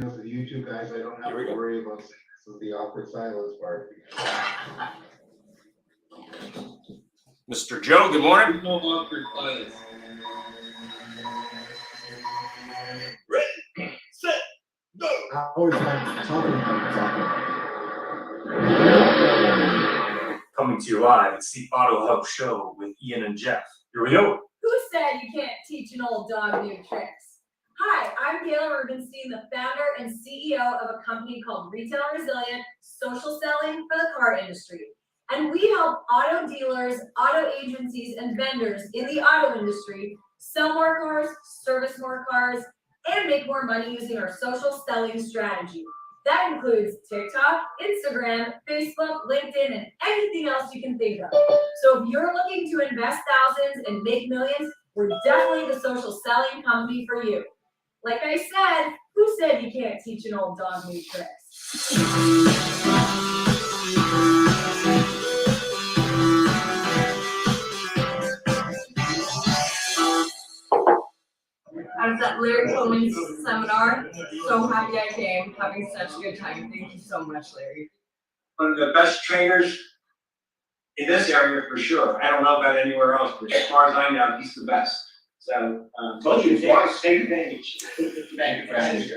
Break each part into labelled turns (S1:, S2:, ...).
S1: with you two guys, I don't have to worry about this is the awkward silence part.
S2: Mr. Joe, good morning.
S3: No awkward silence.
S2: Ready, set, go.
S1: I always like talking about
S2: Coming to you live, it's the Auto Help Show with Ian and Jeff. Here we go.
S4: Who said you can't teach an old dog new tricks? Hi, I'm Taylor Rubenstein, the founder and CEO of a company called Retail Resilient, social selling for the car industry. And we help auto dealers, auto agencies, and vendors in the auto industry sell more cars, service more cars, and make more money using our social selling strategy. That includes TikTok, Instagram, Facebook, LinkedIn, and anything else you can think of. So if you're looking to invest thousands and make millions, we're definitely the social selling company for you. Like I said, who said you can't teach an old dog new tricks?
S5: I was at Larry Coleman's seminar. So happy I came, having such a good time. Thank you so much, Larry.
S6: One of the best trainers in this area for sure. I don't know about anywhere else, but as far as I know, he's the best. So, told you, take advantage. Thank you for having me.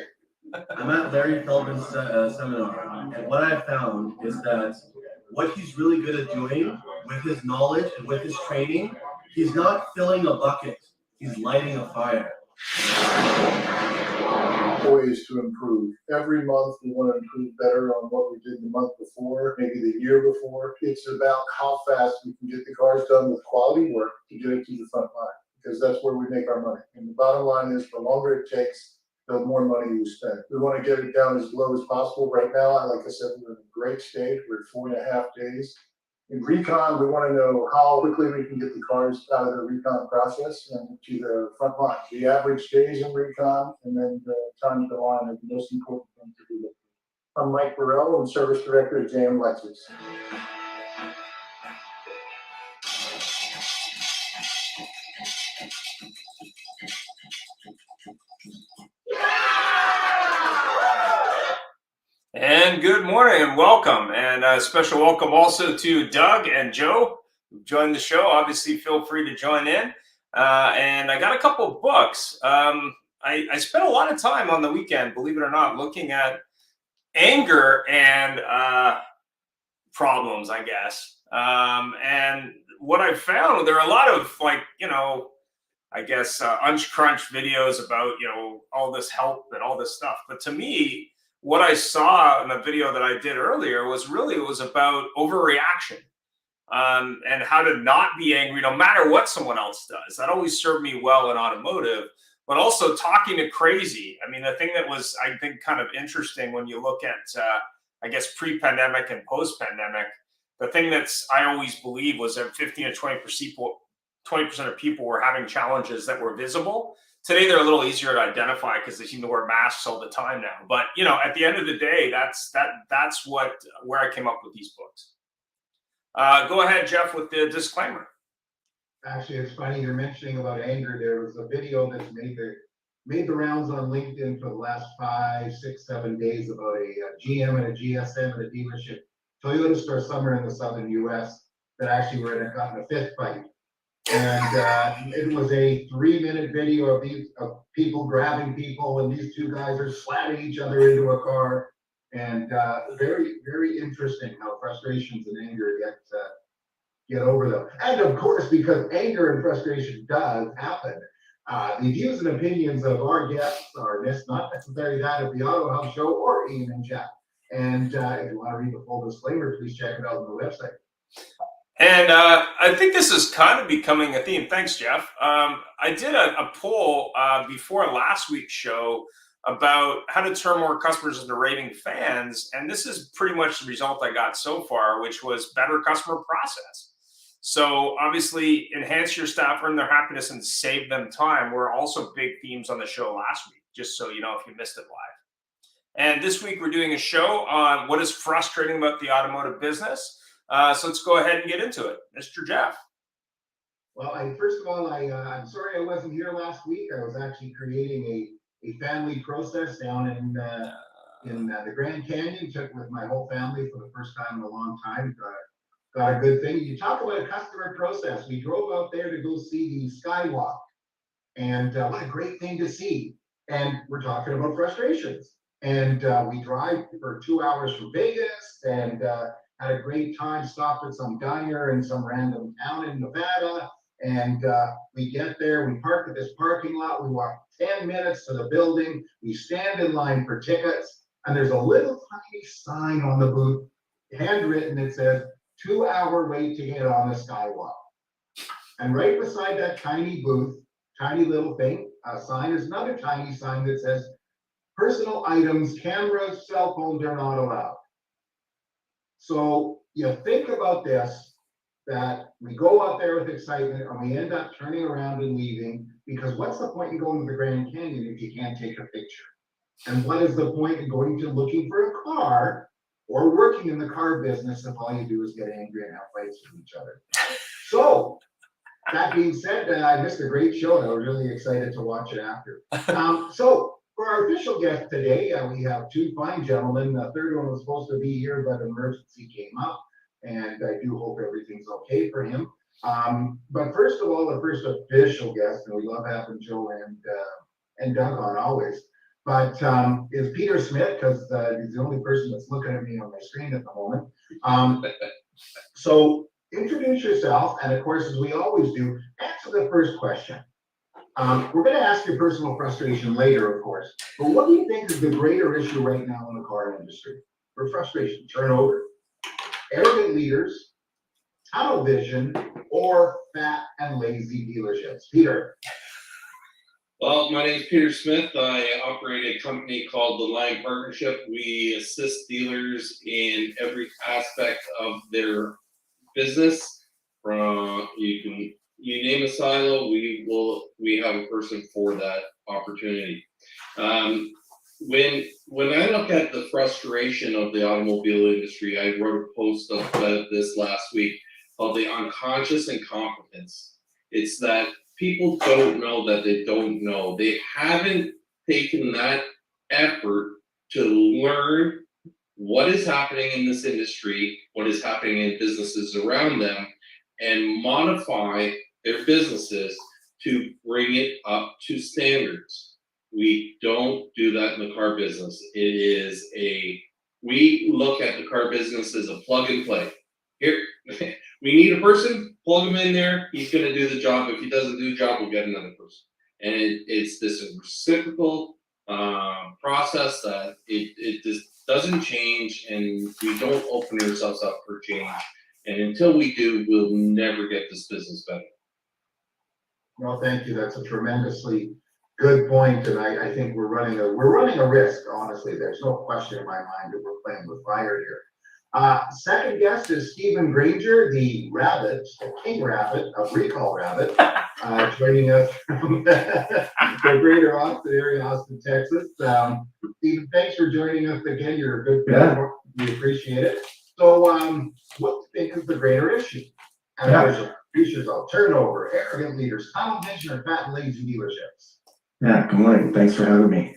S7: I'm at Larry Feldman's seminar, and what I found is that what he's really good at doing with his knowledge and with his training, he's not filling a bucket, he's lighting a fire.
S8: Ways to improve. Every month we want to improve better on what we did the month before, maybe the year before. It's about how fast we can get the cars done with quality work to get it to the front line, because that's where we make our money. And the bottom line is, the longer it takes, the more money you spend. We want to get it down as low as possible. Right now, like I said, we're in a great stage. We're at 4.5 days. In recon, we want to know how quickly we can get the cars out of the recon process and to the front line. The average days in recon and then the time to the line are the most important thing to do. I'm Mike Burrell, I'm Service Director at JM Lexus.
S2: And good morning and welcome. And a special welcome also to Doug and Joe who joined the show. Obviously, feel free to join in. And I got a couple of books. I spent a lot of time on the weekend, believe it or not, looking at anger and problems, I guess. And what I found, there are a lot of uncrunch videos about, all this help and all this stuff. But to me, what I saw in the video that I did earlier was about overreaction and how to not be angry no matter what someone else does. That always served me well in automotive, but also talking to crazy. I mean, the thing that was, I think, kind of interesting when you look at, pre-pandemic and post-pandemic, the thing that's I always believe was that 15 to 20% of people were having challenges that were visible. Today, they're a little easier to identify because they seem to wear masks all the time now. But, at the end of the day, that's where I came up with these books. Go ahead, Jeff, with the disclaimer.
S1: Actually, it's funny you're mentioning about anger. There was a video that's made the rounds on LinkedIn for the last 5, 6, 7 days about a GM and a GSM at a dealership, Toyota store somewhere in the southern U.S. that actually got in a fist fight. And it was a 3-minute video of people grabbing people, and these two guys are slamming each other into a car. And very, very interesting how frustrations and anger get over them. And of course, because anger and frustration does happen, the views and opinions of our guests are not necessarily that of the Auto Hub Show or Ian and Jeff. And if you want to read the full disclaimer, please check it out on the website.
S2: And I think this is kind of becoming a theme. Thanks, Jeff. I did a poll before last week's show about how to turn more customers into raving fans. And this is pretty much the result I got so far, which was better customer process. So obviously, enhance your staff, earn their happiness, and save them time were also big themes on the show last week, just so you know if you missed it live. And this week, we're doing a show on what is frustrating about the automotive business. So let's go ahead and get into it. Mr. Jeff.
S1: Well, first of all, I'm sorry I wasn't here last week. I was actually creating a family process down in the Grand Canyon. Took with my whole family for the first time in a long time. Got a good thing. You talk about a customer process. We drove out there to go see the Skywalk, and what a great thing to see. And we're talking about frustrations. And we drive for 2 hours from Vegas, and had a great time. Stopped at some diner in some random town in Nevada. And we get there, we park at this parking lot, we walk 10 minutes to the building, we stand in line for tickets, and there's a little tiny sign on the booth, handwritten, that says, 2-hour wait to get on the Skywalk. And right beside that tiny booth, tiny little thing, sign, is another tiny sign that says, personal items, cameras, cell phones are not allowed. So you think about this, that we go out there with excitement and we end up turning around and leaving, because what's the point in going to the Grand Canyon if you can't take a picture? And what is the point in going to looking for a car or working in the car business if all you do is get angry and have fights with each other? So that being said, I missed a great show and I was really excited to watch it after. So for our official guest today, we have two fine gentlemen. The third one was supposed to be here, but an emergency came up, and I do hope everything's okay for him. But first of all, the first official guest, and we love having Joe and Doug on always, but is Peter Smith, because he's the only person that's looking at me on my screen at the moment. So introduce yourself, and of course, as we always do, answer the first question. We're going to ask your personal frustration later, of course, but what do you think is the greater issue right now in the car industry? For frustration, turnover, arrogant leaders, tunnel vision, or fat and lazy dealerships? Peter.
S3: Well, my name is Peter Smith. I operate a company called The Line Partnership. We assist dealers in every aspect of their business. From you name a silo, we have a person for that opportunity. When I look at the frustration of the automobile industry, I wrote a post about this last week called the unconscious incompetence. It's that people don't know that they don't know. They haven't taken that effort to learn what is happening in this industry, what is happening in businesses around them, and modify their businesses to bring it up to standards. We don't do that in the car business. We look at the car business as a plug and play. Here, we need a person, plug him in there, he's gonna do the job. If he doesn't do the job, we'll get another person. And it's this reciprocal process that it just doesn't change, and we don't open ourselves up for change. And until we do, we'll never get this business better.
S1: Well, thank you. That's a tremendously good point, and I think we're running a risk. Honestly, there's no question in my mind that we're playing with fire here. Second guest is Stephen Granger, the King Rabbit of Recall Rabbit, joining us from the greater Austin area, Austin, Texas. Stephen, thanks for joining us again. You're a good friend. Yeah. We appreciate it. So, what do you think is the greater issue? Features of turnover, arrogant leaders, tunnel vision, or fat and lazy dealerships?
S9: Yeah, good morning. Thanks for having me.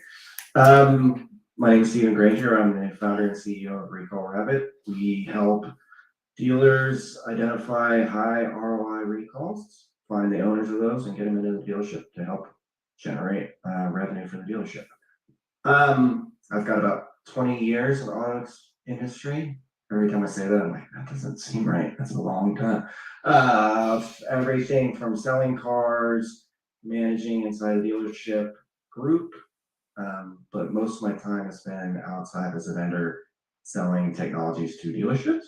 S9: My name is Stephen Granger. I'm the founder and CEO of Recall Rabbit. We help dealers identify high ROI recalls, find the owners of those, and get them into the dealership to help generate revenue for the dealership. I've got about 20 years in the auto industry. Every time I say that, I'm like, that doesn't seem right. That's a long time. Everything from selling cars, managing inside a dealership group, but most of my time has been outside as a vendor selling technologies to dealerships.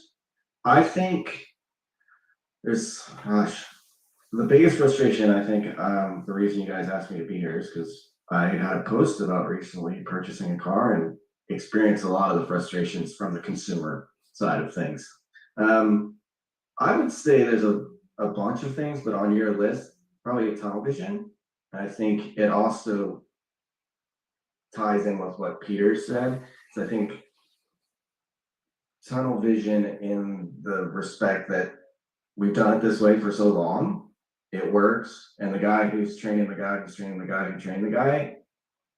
S9: I think there's, the biggest frustration, I think, the reason you guys asked me to be here is because I had a post about recently purchasing a car and experienced a lot of the frustrations from the consumer side of things. I would say there's a bunch of things, but on your list, probably a tunnel vision. I think it also ties in with what Peter said. So I think tunnel vision in the respect that we've done it this way for so long, it works. And the guy who's training the guy who's training the guy who trained the guy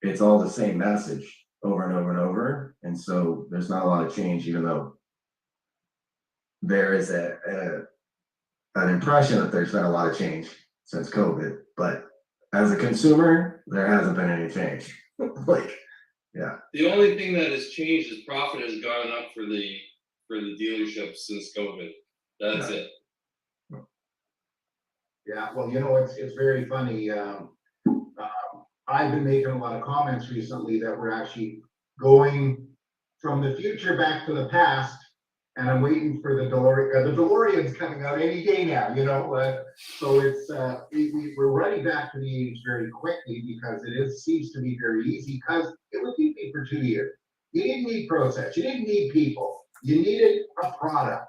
S9: it's all the same message over and over and over. And so there's not a lot of change, even though there is an impression that there's been a lot of change since COVID. But as a consumer, there hasn't been any change. Like, yeah.
S3: The only thing that has changed is profit has gone up for the dealerships since COVID. That's it.
S1: Yeah, well, you know, it's very funny. I've been making a lot of comments recently that we're actually going from the future back to the past. And I'm waiting for the DeLorean. The DeLorean's coming out any day now, you know. So it's we're running back to the 80s very quickly because seems to be very easy because it would keep me for 2 years. You didn't need process. You didn't need people. You needed a product.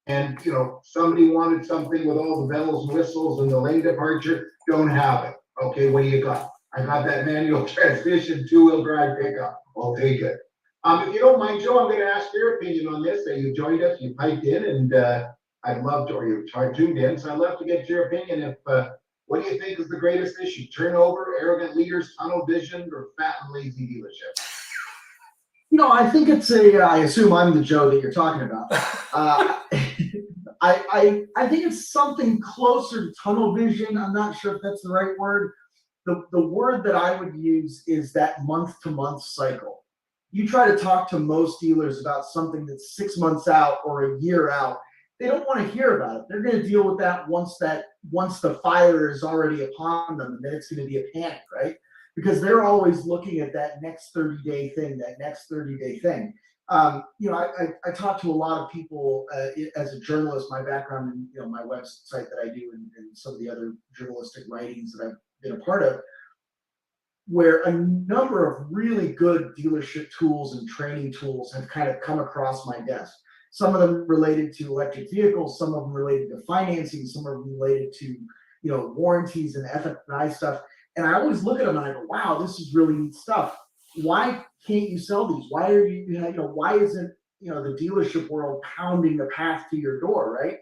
S1: And, you know, somebody wanted something with all the bells and whistles and the lane departure, don't have it. Okay, what do you got? I got that manual transmission, 2-wheel drive pickup. I'll take it. If you don't mind, Joe, I'm gonna ask your opinion on this. You joined us, you piped in, and I'd love to, or you tuned in, so I'd love to get your opinion. What do you think is the greatest issue? Turnover, arrogant leaders, tunnel vision, or fat and lazy dealerships?
S10: You know, I think it's I assume I'm the Joe that you're talking about. I think it's something closer to tunnel vision. I'm not sure if that's the right word. The word that I would use is that month-to-month cycle. You try to talk to most dealers about something that's 6 months out or a year out, they don't want to hear about it. They're going to deal with that once the fire is already upon them, and then it's going to be a panic, right? Because they're always looking at that next 30-day thing, You know, I talk to a lot of people as a journalist. My background in, you know, my website that I do and some of the other journalistic writings that I've been a part of, where a number of really good dealership tools and training tools have kind of come across my desk. Some of them related to electric vehicles, some of them related to financing, some of them related to, you know, warranties and F&I stuff. And I always look at them and I go, wow, this is really neat stuff. Why can't you sell these? Why are you, why isn't, you know, the dealership world pounding the path to your door, right?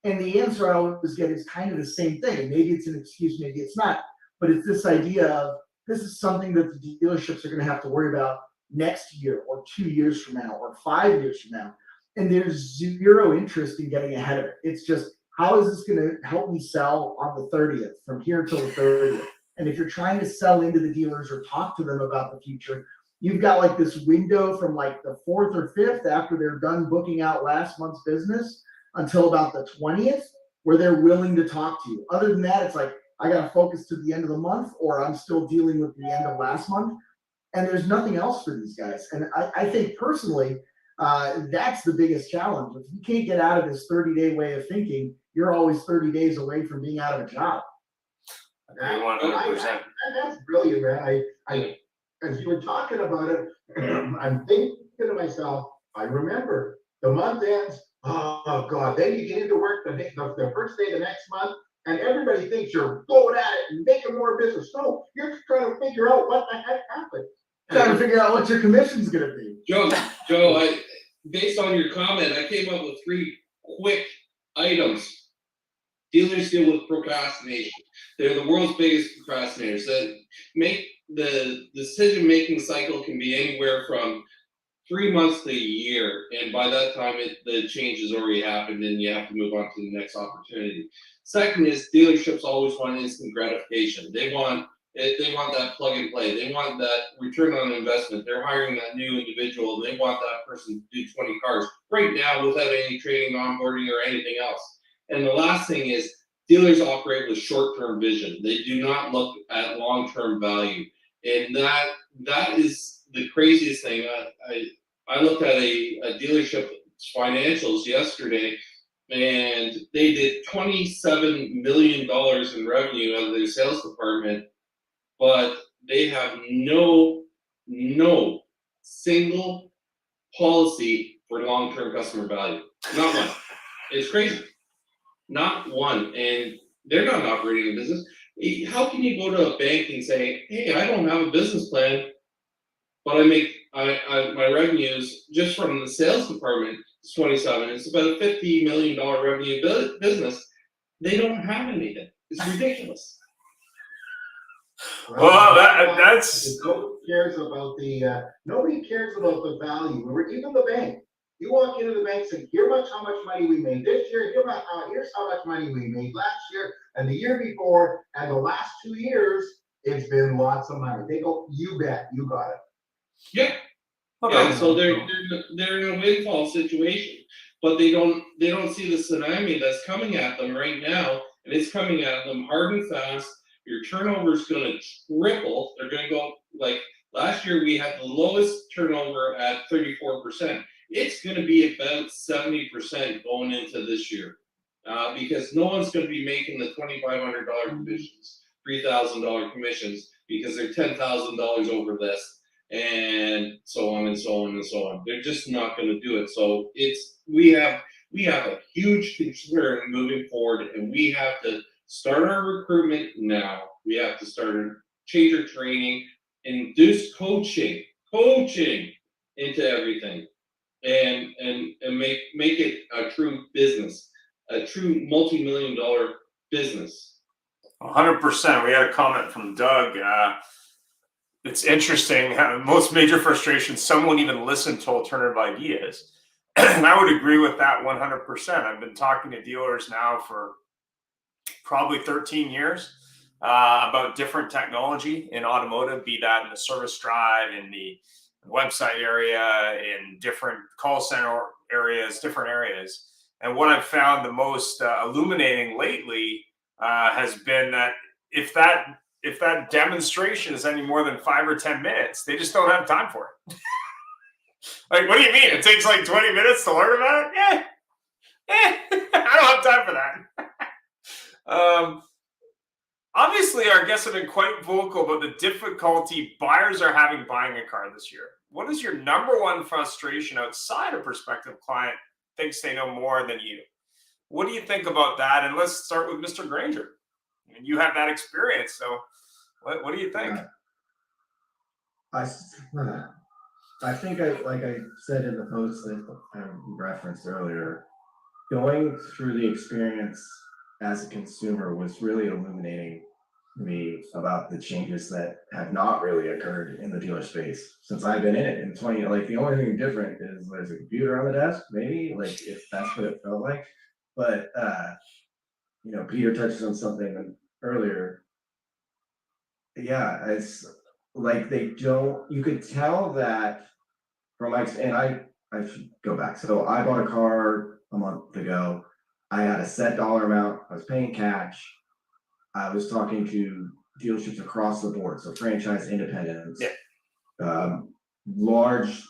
S10: And the answer I always get is kind of the same thing. Maybe it's an excuse, maybe it's not, but it's this idea of, this is something that the dealerships are going to have to worry about next year or 2 years from now or 5 years from now. And there's zero interest in getting ahead of it. It's just, how is this going to help me sell on the 30th, from here till the 30th? And if you're trying to sell into the dealers or talk to them about the future, you've got like this window from like the 4th or 5th after they're done booking out last month's business until about the 20th, where they're willing to talk to you. Other than that, it's like, I got to focus to the end of the month, or I'm still dealing with the end of last month. And there's nothing else for these guys. And I think personally, that's the biggest challenge. If you can't get out of this 30-day way of thinking, you're always 30 days away from being out of a job.
S2: I agree 100%.
S1: That's brilliant, man. I as you were talking about it, I'm thinking to myself, I remember the month ends, oh God, then you get into work the first day of the next month, and everybody thinks you're going at it and making more business. No, you're just trying to figure out what the heck happened.
S10: Trying to figure out what your commission's going to be.
S3: Joe, based on your comment, I came up with 3 quick items. Dealers deal with procrastination. They're the world's biggest procrastinators. That make the decision-making cycle can be anywhere from 3 months to a year, and by that time, the change has already happened, and you have to move on to the next opportunity. Second is dealerships always want instant gratification. They want that plug and play. They want that return on investment. They're hiring that new individual. They want that person to do 20 cars right now without any training, onboarding, or anything else. And the last thing is dealers operate with short-term vision. They do not look at long-term value. And that is the craziest thing. I looked at a dealership financials yesterday, and they did $27 million in revenue out of their sales department, but they have no single policy for long-term customer value. Not one. It's crazy. Not one. And they're not operating a business. How can you go to a bank and say, hey, I don't have a business plan, but my revenues just from the sales department is 27. It's about a $50 million revenue business. They don't have anything. It's ridiculous.
S2: Well, that's
S1: Nobody cares about the value, or even the bank. You walk into the bank and say, here's how much money we made this year, here's how much money we made last year, and the year before, and the last 2 years, it's been lots of money. They go, you bet, you got it.
S3: Yeah. Yeah, so they're in a windfall situation, but they don't see the tsunami that's coming at them right now, and it's coming at them hard and fast. Your turnover is gonna triple. They're gonna go, like, last year we had the lowest turnover at 34%. It's gonna be about 70% going into this year. Because no one's gonna be making the $2,500 commissions, $3,000 commissions, because they're $10,000 over this, and so on and so on and so on. They're just not gonna do it. So we have a huge concern moving forward, and we have to start our recruitment now. We have to change our training, induce coaching into everything, and make it a true business, a true multi-million-dollar business.
S2: 100%. We had a comment from Doug. It's interesting how most major frustrations, some won't even listen to alternative ideas. And I would agree with that 100%. I've been talking to dealers now for probably 13 years about different technology in automotive, be that in the service drive, in the website area, in different call center areas, different areas. And what I've found the most illuminating lately has been that if that demonstration is any more than 5 or 10 minutes, they just don't have time for it. Like, what do you mean? It takes like 20 minutes to learn about it? I don't have time for that. Obviously, our guests have been quite vocal about the difficulty buyers are having buying a car this year. What is your number one frustration outside a prospective client thinks they know more than you? What do you think about that? And let's start with Mr. Granger. I mean, you have that experience, so what do you think?
S9: I think like I said in the post that I referenced earlier, going through the experience as a consumer was really illuminating to me about the changes that have not really occurred in the dealer space since I've been in it in 20. Like, the only thing different is there's a computer on the desk, maybe, like, if that's what it felt like. But Peter touched on something earlier. Yeah, it's like you could tell that from and I should go back. So I bought a car a month ago. I had a set dollar amount. I was paying cash. I was talking to dealerships across the board, so franchise, independents, large,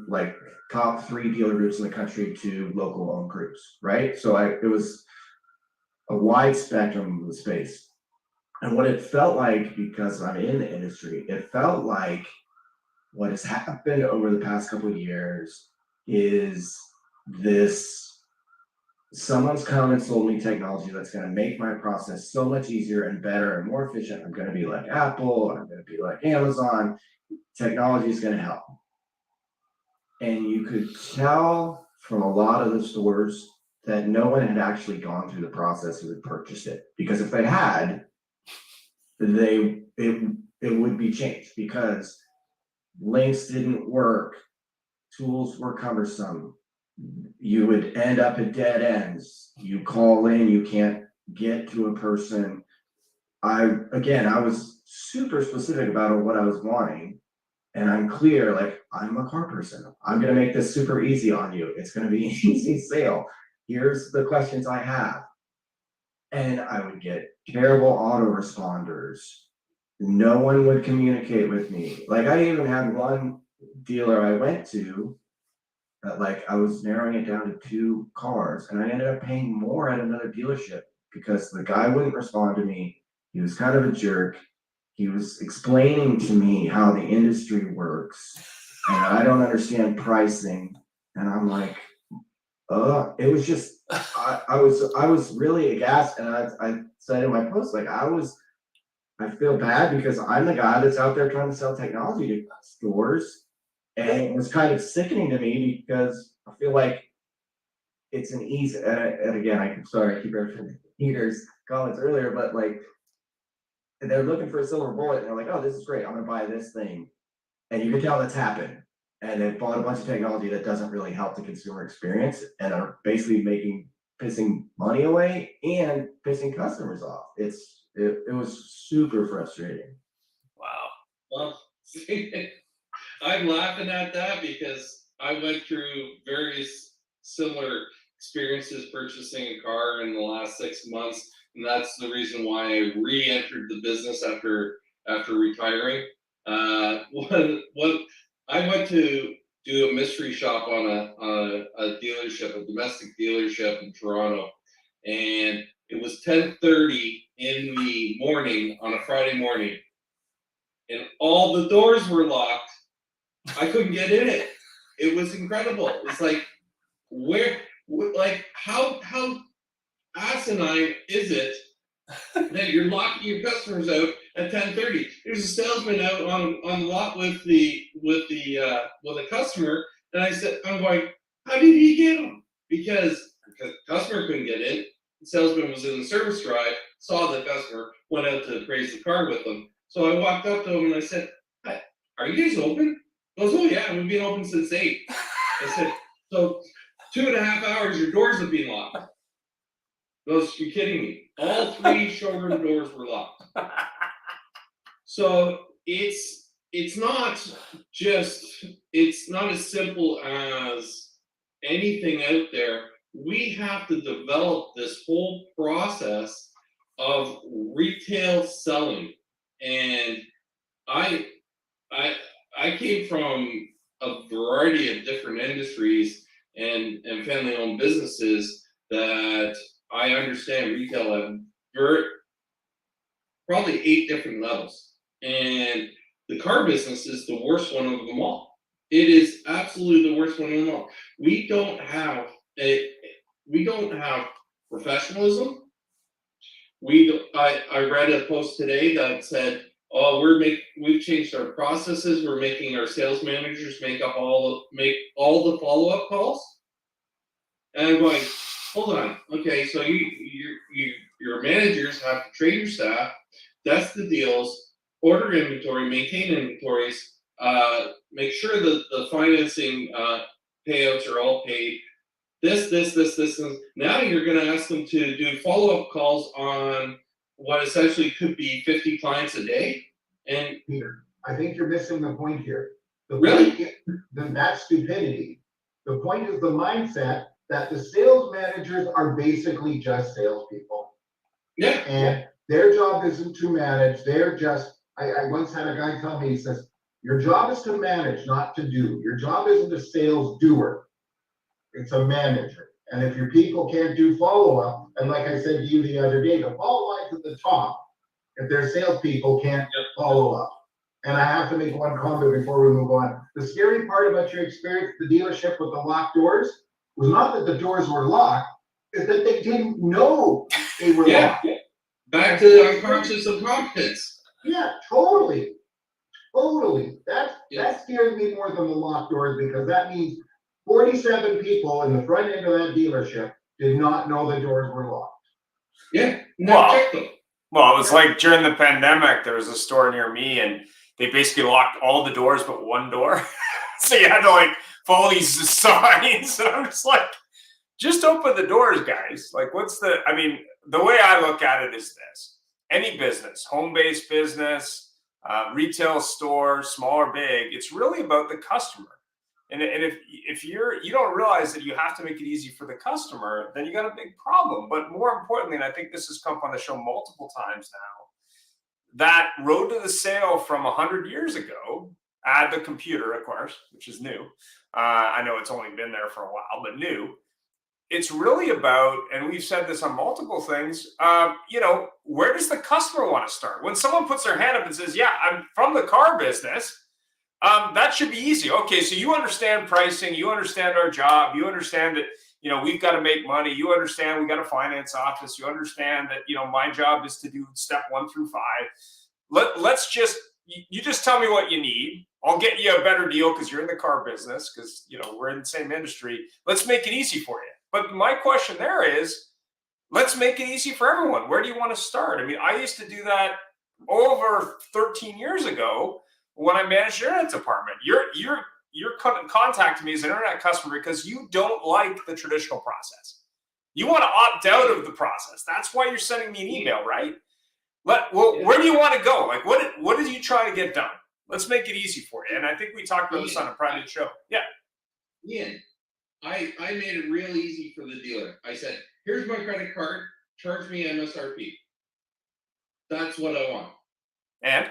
S9: like top 3 dealer groups in the country to local owned groups, right? So it was a wide spectrum of the space. And what it felt like, because I'm in the industry, it felt like what has happened over the past couple of years is someone's come and sold me technology that's going to make my process so much easier and better and more efficient. I'm going to be like Apple, I'm going to be like Amazon. Technology is going to help. And you could tell from a lot of the stores that no one had actually gone through the process who had purchased it. Because if they had, it would be changed, because links didn't work, tools were cumbersome. You would end up at dead ends. You call in, you can't get to a person. I was super specific about what I was wanting, and I'm clear, like, I'm a car person. I'm gonna make this super easy on you. It's gonna be an easy sale. Here's the questions I have. And I would get terrible autoresponders. No one would communicate with me. Like, I even had one dealer I went to, like, I was narrowing it down to 2 cars, and I ended up paying more at another dealership because the guy wouldn't respond to me. He was kind of a jerk. He was explaining to me how the industry works, and I don't understand pricing. And I'm like, it was just, I was really aghast. And I said in my post, like, I feel bad because I'm the guy that's out there trying to sell technology to stores. And it was kind of sickening to me because I feel like it's an easy, and again, I keep referencing Peter's comments earlier, but like, and they're looking for a silver bullet, and they're like, oh, this is great, I'm gonna buy this thing. And you can tell that's happened. And they bought a bunch of technology that doesn't really help the consumer experience and are basically pissing money away and pissing customers off. It was super frustrating.
S2: Wow.
S3: Well, I'm laughing at that because I went through various similar experiences purchasing a car in the last 6 months, and that's the reason why I re-entered the business after retiring. What I went to do a mystery shop on a dealership, a domestic dealership in Toronto, and it was 10:30 in the morning on a Friday morning, and all the doors were locked. I couldn't get in it. It was incredible. It's like, how asinine is it that you're locking your customers out at 10:30? There's a salesman out on the lot with a customer, and I'm going, how did he get them? Because the customer couldn't get in. The salesman was in the service drive, saw the customer, went out to appraise the car with them. So I walked up to him and I said, "Hi, are you guys open?" He goes, "Oh yeah, we've been open since 8." I said, "So 2.5 hours, your doors have been locked." He goes, "You're kidding me. All 3 showroom doors were locked." So it's not as simple as anything out there. We have to develop this whole process of retail selling. And I came from a variety of different industries and family-owned businesses that I understand retail at probably 8 different levels. And the car business is the worst one of them all. It is absolutely the worst one of them all. We don't have professionalism. I read a post today that said, "Oh, we've changed our processes. We're making our sales managers make all the follow-up calls." And I'm going, hold on, okay, so your managers have to train your staff, test the deals, order inventory, maintain inventories, make sure that the financing payouts are all paid. This, and now you're going to ask them to do follow-up calls on what essentially could be 50 clients a day. And
S1: Peter, I think you're missing the point here.
S3: Really?
S1: That's stupidity. The point is the mindset that the sales managers are basically just salespeople.
S3: yeah,
S1: And their job isn't to manage, I once had a guy tell me, he says, your job is to manage, not to do. Your job isn't a sales doer. It's a manager. And if your people can't do follow-up, and like I said to you the other day, the follow lines at the top, if their salespeople can't follow up. And I have to make one comment before we move on. The scary part about your experience at the dealership with the locked doors was not that the doors were locked, is that they didn't know they were locked.
S3: Back to the unconscious incompetence.
S1: Yeah, totally. That scares me more than the locked doors, because that means 47 people in the front end of that dealership did not know the doors were locked.
S3: Yeah, no, check them.
S2: Well, it was like during the pandemic, there was a store near me and they basically locked all the doors but one door. So you had to like follow these signs. And I'm just like, just open the doors, guys. Like, the way I look at it is this: any business, home-based business, retail store, small or big, it's really about the customer. And if you don't realize that you have to make it easy for the customer, then you got a big problem. But more importantly, and I think this has come up on the show multiple times now, that road to the sale from 100 years ago, add the computer, of course, which is new. I know it's only been there for a while, but new. It's really about, and we've said this on multiple things, where does the customer want to start? When someone puts their hand up and says, yeah, I'm from the car business, that should be easy. Okay, so you understand pricing, you understand our job, you understand that, we've got to make money, you understand we got a finance office, you understand that, my job is to do step 1 through 5. Let's just, you just tell me what you need. I'll get you a better deal because you're in the car business, because, we're in the same industry. Let's make it easy for you. But my question there is, let's make it easy for everyone. Where do you want to start? I mean, I used to do that over 13 years ago when I managed your internet department. You're contacting me as an internet customer because you don't like the traditional process. You want to opt out of the process. That's why you're sending me an email, right? Where do you want to go? Like, what are you trying to get done? Let's make it easy for you. And I think we talked about this on a private show. Yeah.
S3: Ian, I made it real easy for the dealer. I said, here's my credit card, charge me MSRP. That's what I want.
S2: And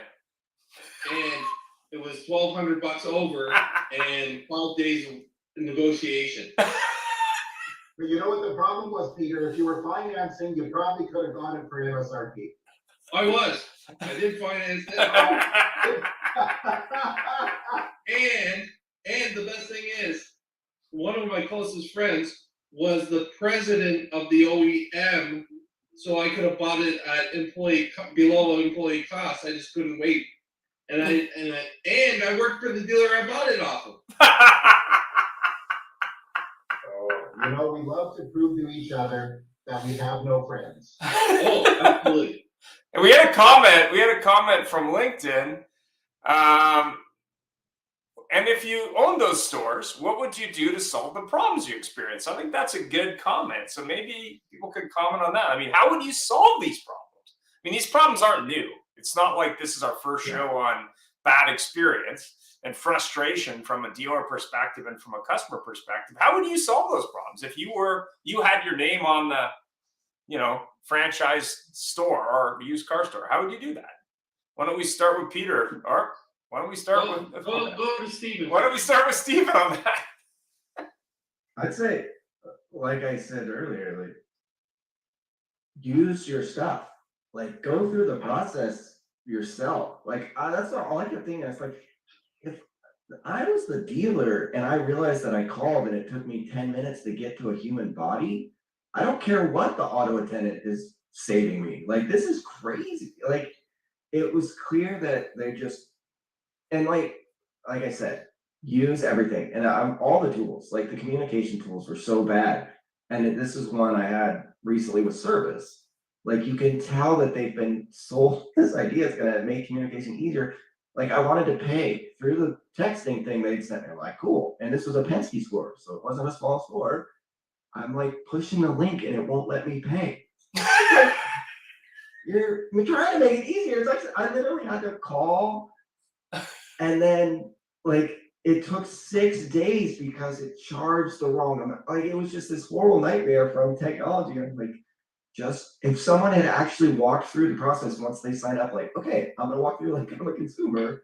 S3: it was $1,200 over and 12 days of negotiation.
S1: But you know what the problem was, Peter? If you were financing, you probably could have gone it for MSRP.
S3: I did finance it. And the best thing is, one of my closest friends was the president of the OEM, so I could have bought it at below employee cost. I just couldn't wait. And I worked for the dealer I bought it off of.
S1: You know, we love to prove to each other that we have no friends.
S3: Oh, absolutely.
S2: And we had a comment from LinkedIn. And if you own those stores, what would you do to solve the problems you experience? I think that's a good comment. So maybe people could comment on that. I mean, how would you solve these problems? I mean, these problems aren't new. It's not like this is our first show on bad experience and frustration from a dealer perspective and from a customer perspective. How would you solve those problems if you had your name on the, franchise store or used car store? How would you do that? Why don't we start with Peter? Or why don't we start with
S3: go to Steven?
S2: Why don't we start with Steven on that?
S9: I'd say, like I said earlier, like use your stuff. Like go through the process yourself. Like that's all I kept thinking. It's like if I was the dealer and I realized that I called and it took me 10 minutes to get to a human body, I don't care what the auto attendant is saving me. Like this is crazy. Like it was clear that they just and like I said, use everything and all the tools. Like the communication tools were so bad, and this is one I had recently with service. Like you can tell that they've been sold this idea is going to make communication easier. Like I wanted to pay through the texting thing they'd sent me. I'm like, cool. And this was a Penske store, so it wasn't a small store. I'm like pushing the link and it won't let me pay. You're trying to make it easier. It's like I literally had to call, and then like it took 6 days because it charged the wrong amount. Like it was just this horrible nightmare from technology. I'm like, just if someone had actually walked through the process once they signed up, like, okay, I'm gonna walk through like I'm a consumer,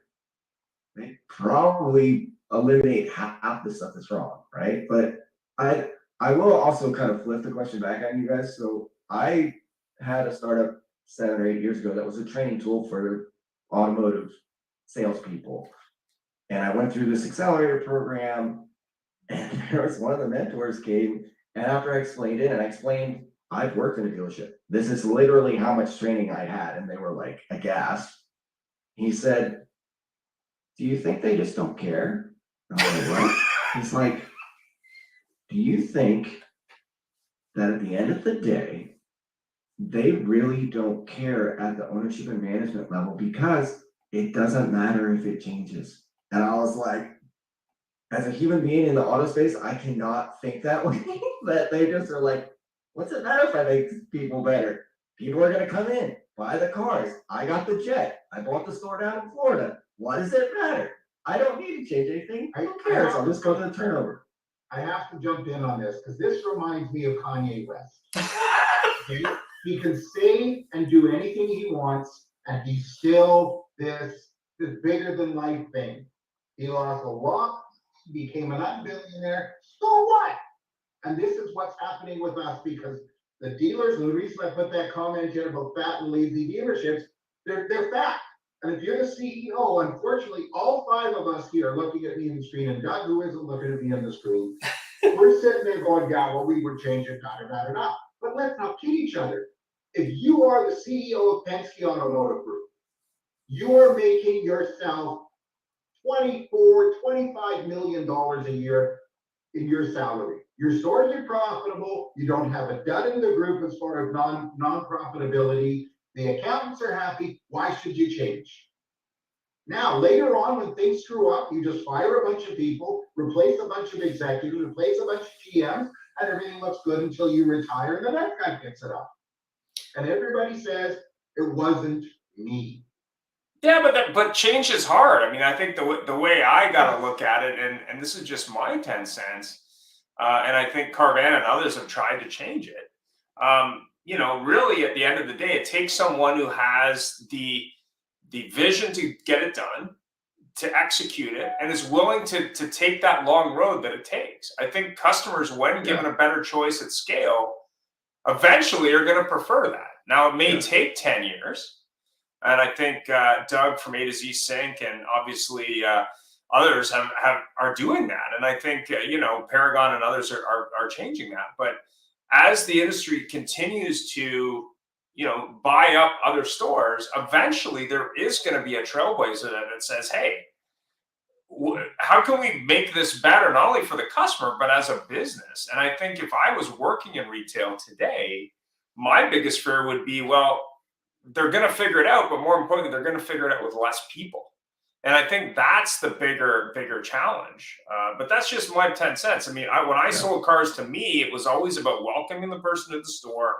S9: they probably eliminate half the stuff that's wrong, right? But I will also kind of flip the question back on you guys. So I had a startup 7 or 8 years ago that was a training tool for automotive salespeople. And I went through this accelerator program, and there was one of the mentors came, and after I explained it, and I explained, I've worked in a dealership. This is literally how much training I had. And they were like aghast. He said, do you think they just don't care? I'm like, what? He's like, do you think that at the end of the day, they really don't care at the ownership and management level because it doesn't matter if it changes? And I was like, as a human being in the auto space, I cannot think that way. That they just are like, what's it matter if I make people better? People are going to come in, buy the cars. I got the jet. I bought the store down in Florida. What does it matter? I don't need to change anything. I don't care. So I'll just go to the turnover.
S1: I have to jump in on this because this reminds me of Kanye West. Okay? He can say and do anything he wants, and he's still this bigger than life thing. He lost a lot, became an unbillionaire. So what? And this is what's happening with us because the dealers, and the reason I put that comment in about fat and lazy dealerships, they're fat. And if you're the CEO, unfortunately, all 5 of us here are looking at me in the screen, and Doug, who isn't looking at me on the screen, we're sitting there going, yeah, well, we would change it, da. But let's not kid each other. If you are the CEO of Penske Automotive Group, you are making yourself $24, $25 million a year in your salary. Your stores are profitable. You don't have a dud in the group as far as non-profitability. The accountants are happy. Why should you change? Now, later on, when things screw up, you just fire a bunch of people, replace a bunch of executives, replace a bunch of GMs, and everything looks good until you retire and the next guy picks it up. And everybody says, it wasn't me.
S2: Yeah, but change is hard. I mean, I think the way I got to look at it, and this is just my 10 cents, and I think Carvana and others have tried to change it. You know, really, at the end of the day, it takes someone who has the vision to get it done, to execute it, and is willing to take that long road that it takes. I think customers, when given a better choice at scale, eventually are going to prefer that. Now, it may take 10 years. And I think Doug from A to Z Sync and obviously others are doing that. And I think, you know, Paragon and others are changing that. But as the industry continues to, you know, buy up other stores, eventually there is going to be a trailblazer that says, hey, how can we make this better, not only for the customer, but as a business? And I think if I was working in retail today, my biggest fear would be, well, they're going to figure it out, but more importantly, they're going to figure it out with less people. And I think that's the bigger challenge. But that's just my 10 cents. I mean, when I sold cars, to me, it was always about welcoming the person to the store,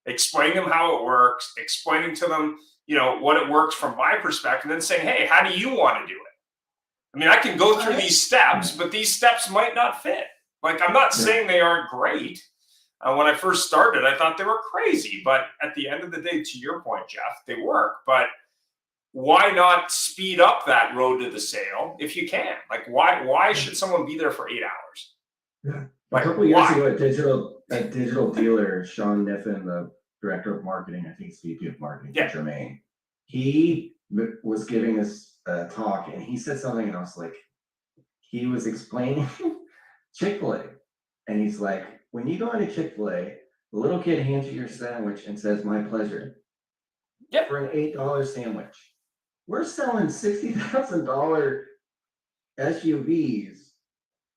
S2: explaining them how it works, explaining to them, you know, what it works from my perspective, and then saying, hey, how do you want to do it? I mean, I can go through these steps, but these steps might not fit. Like, I'm not saying they aren't great. When I first started, I thought they were crazy, but at the end of the day, to your point, Jeff, they work. But why not speed up that road to the sale if you can? Like, why should someone be there for 8 hours?
S9: Yeah.
S2: Like,
S9: A couple of years ago, a digital dealer, Sean Niffen, the director of marketing, I think it's VP of marketing for Germain, he was giving this talk, and he said something, and I was like, he was explaining Chick-fil-A, and he's like, when you go into Chick-fil-A, the little kid hands you your sandwich and says, my pleasure.
S2: Yep.
S9: For an $8 sandwich. We're selling $60,000 SUVs.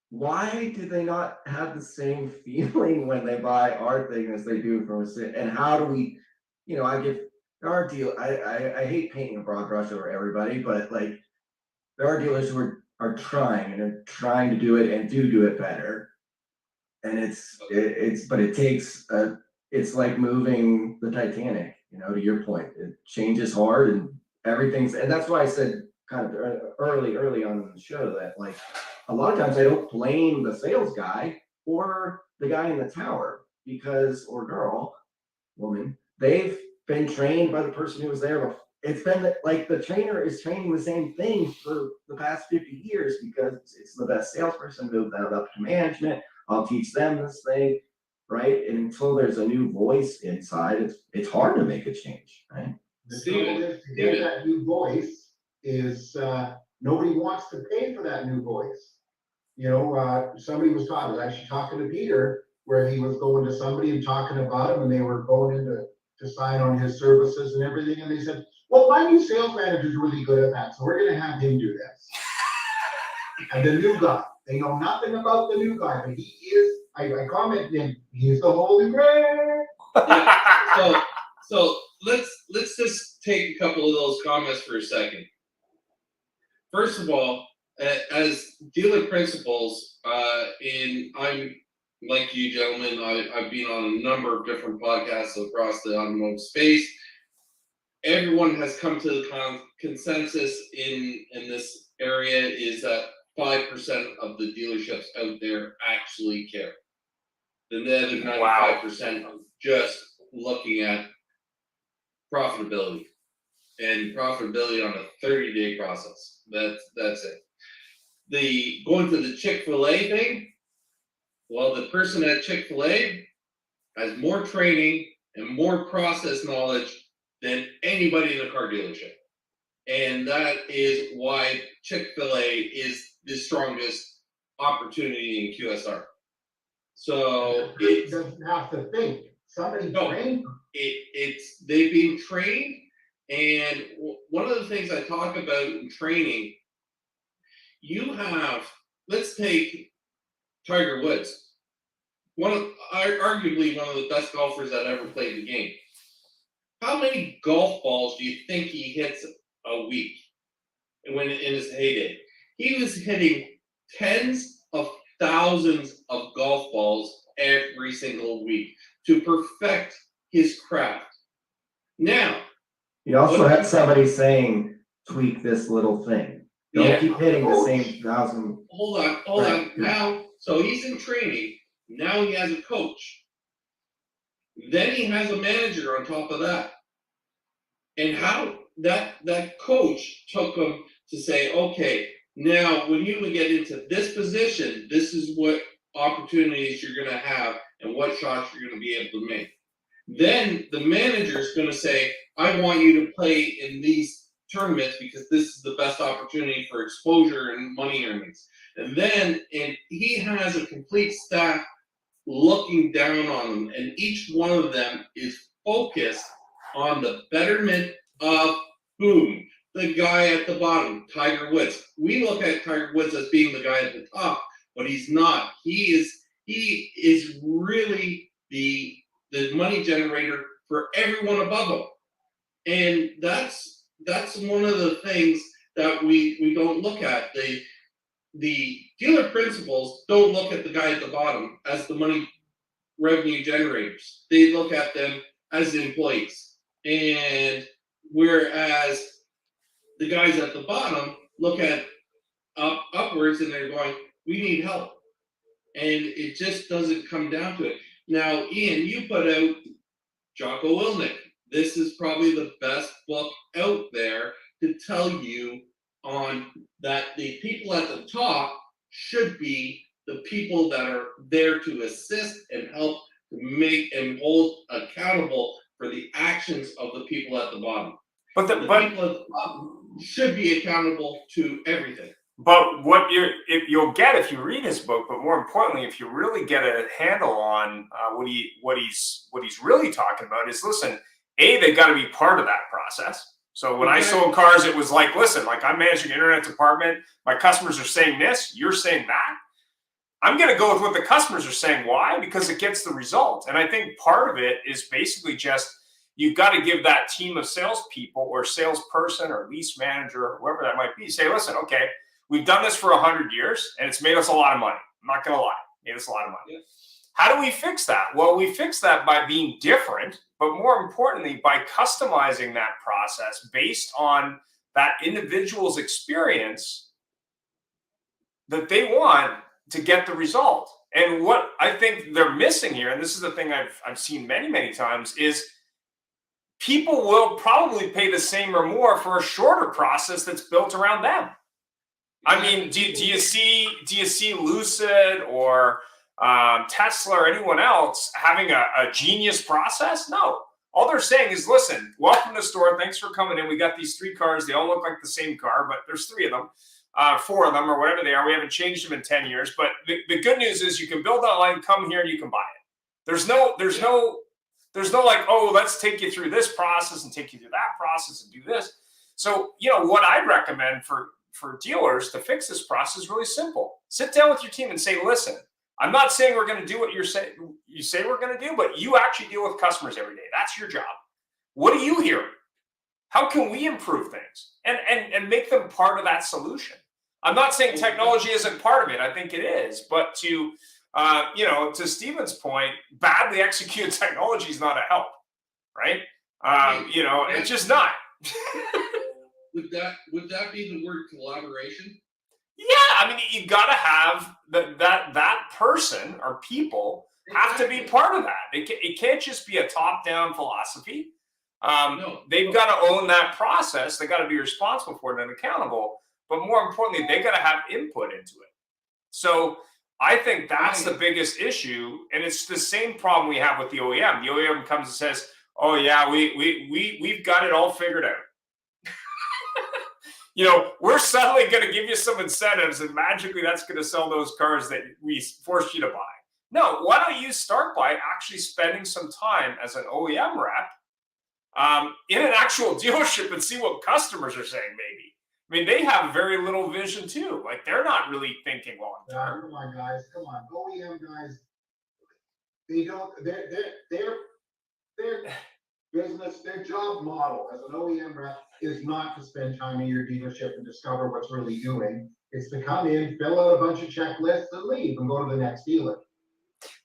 S9: Why do they not have the same feeling when they buy our thing as they do from a city? And how do we, you know, I hate painting a broad brush over everybody, but like, there are dealers who are trying and are trying to do it and do it better. And it's like moving the Titanic, you know, to your point. It changes hard and and that's why I said kind of early on in the show that, like, a lot of times I don't blame the sales guy or the guy in the tower or girl, woman, they've been trained by the person who was there. It's been like the trainer is training the same thing for the past 50 years because it's the best salesperson, move that up to management. I'll teach them this thing, right? And until there's a new voice inside, it's hard to make a change, right?
S1: The trouble is, to get that new voice is nobody wants to pay for that new voice. You know, somebody was actually talking to Peter, where he was going to somebody and talking about him, and they were going in to sign on his services and everything, and they said, well, my new sales manager is really good at that, so we're going to have him do this. And the new guy, they know nothing about the new guy, but he is, I commented him, he's the Holy Grail.
S3: Yeah, so let's just take a couple of those comments for a second. First of all, as dealer principals, I'm like you gentlemen, I've been on a number of different podcasts across the automotive space. Everyone has come to the consensus in this area is that 5% of the dealerships out there actually care. The other 95% are just looking at profitability and profitability on a 30-day process. That's it. The going to the Chick-fil-A thing, well, the person at Chick-fil-A has more training and more process knowledge than anybody in a car dealership. And that is why Chick-fil-A is the strongest opportunity in QSR. So
S1: it doesn't have to think. Somebody trained them.
S3: They've been trained, and one of the things I talk about in training, let's take Tiger Woods, arguably one of the best golfers that ever played the game. How many golf balls do you think he hits a week? When in his heyday, he was hitting tens of thousands of golf balls every single week to perfect his craft. Now,
S9: You also
S3: what
S9: had
S3: if-
S9: somebody saying, tweak this little thing. Don't
S3: Yeah.
S9: keep hitting the same 1,000.
S3: Hold on.
S9: Right.
S3: Now, so he's in training. Now he has a coach. Then he has a manager on top of that. And how that coach took him to say, okay, now when you get into this position, this is what opportunities you're gonna have and what shots you're gonna be able to make. Then the manager is gonna say, I want you to play in these tournaments because this is the best opportunity for exposure and money earnings. And he has a complete staff looking down on them, and each one of them is focused on the betterment of whom? The guy at the bottom, Tiger Woods. We look at Tiger Woods as being the guy at the top, but he's not. He is really the money generator for everyone above him. And that's one of the things that we don't look at. The dealer principals don't look at the guy at the bottom as the money revenue generators. They look at them as employees. And whereas the guys at the bottom look at upwards and they're going, we need help. And it just doesn't come down to it. Now, Ian, you put out Jocko Willink. This is probably the best book out there to tell you on that the people at the top should be the people that are there to assist and help to make and hold accountable for the actions of the people at the bottom.
S2: But
S3: The people at the bottom should be accountable to everything.
S2: But what you'll get if you read his book, but more importantly, if you really get a handle on what he's really talking about is, listen, they've got to be part of that process. So when I sold cars, it was like, listen, like I'm managing an internet department. My customers are saying this, you're saying that. I'm going to go with what the customers are saying. Why? Because it gets the result. And I think part of it is basically just you've got to give that team of salespeople or salesperson or lease manager or whoever that might be, say, listen, okay, we've done this for 100 years and it's made us a lot of money. I'm not going to lie. It made us a lot of money.
S3: Yeah.
S2: How do we fix that? Well, we fix that by being different, but more importantly, by customizing that process based on that individual's experience that they want to get the result. And what I think they're missing here, and this is the thing I've seen many, many times, is people will probably pay the same or more for a shorter process that's built around them. I mean, do you see Lucid or Tesla or anyone else having a genius process? No. All they're saying is, listen, welcome to the store. Thanks for coming in. We got these 3 cars. They all look like the same car, but there's 3 of them, 4 of them, or whatever they are. We haven't changed them in 10 years. But the good news is you can build online, come here, and you can buy it. There's no like, oh, let's take you through this process and take you through that process and do this. So, what I'd recommend for dealers to fix this process is really simple. Sit down with your team and say, listen, I'm not saying we're going to do what you say we're going to do, but you actually deal with customers every day. That's your job. What are you hearing? How can we improve things and make them part of that solution? I'm not saying technology isn't part of it. I think it is, but to Stephen's point, badly executed technology is not a help, right? It's just not.
S3: Would that be the word collaboration?
S2: Yeah, I mean, you got to have that person or people have to be part of that. It can't just be a top-down philosophy.
S3: No.
S2: They've got to own that process. They got to be responsible for it and accountable. But more importantly, they got to have input into it. So I think that's the biggest issue, and it's the same problem we have with the OEM. The OEM comes and says, "Oh yeah, we've got it all figured out." We're suddenly going to give you some incentives, and magically that's going to sell those cars that we forced you to buy. No, why don't you start by actually spending some time as an OEM rep in an actual dealership and see what customers are saying, maybe. I mean, they have very little vision too. Like, they're not really thinking long term.
S1: Come on, guys. Come on. OEM guys, they don't, they're business, their job model as an OEM rep is not to spend time in your dealership and discover what's really doing. It's to come in, fill out a bunch of checklists and leave and go to the next dealer.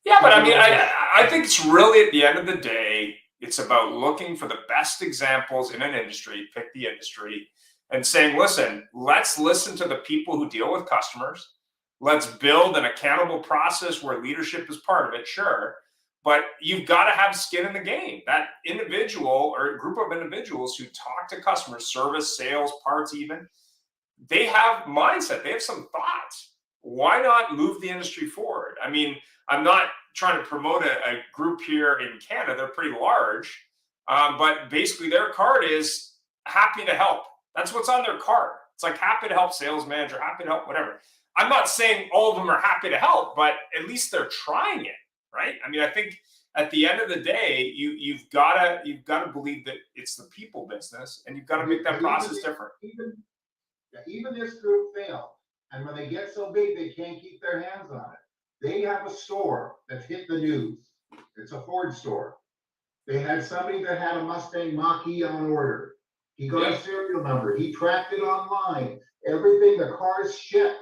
S2: Yeah, but I mean, I think it's really at the end of the day, it's about looking for the best examples in an industry, pick the industry, and saying, listen, let's listen to the people who deal with customers. Let's build an accountable process where leadership is part of it, sure. But you've got to have skin in the game. That individual or a group of individuals who talk to customers, service, sales, parts even, they have mindset. They have some thoughts. Why not move the industry forward? I mean, I'm not trying to promote a group here in Canada. They're pretty large. But basically their card is happy to help. That's what's on their card. It's like happy to help sales manager, happy to help whatever. I'm not saying all of them are happy to help, but at least they're trying it. Right? I mean, I think at the end of the day, you've got to believe that it's the people business, and you've got to make that process different.
S1: Even this group failed, and when they get so big, they can't keep their hands on it. They have a store that's hit the news. It's a Ford store. They had somebody that had a Mustang Mach-E on order. He got a serial number. He tracked it online. Everything, the car's shipped.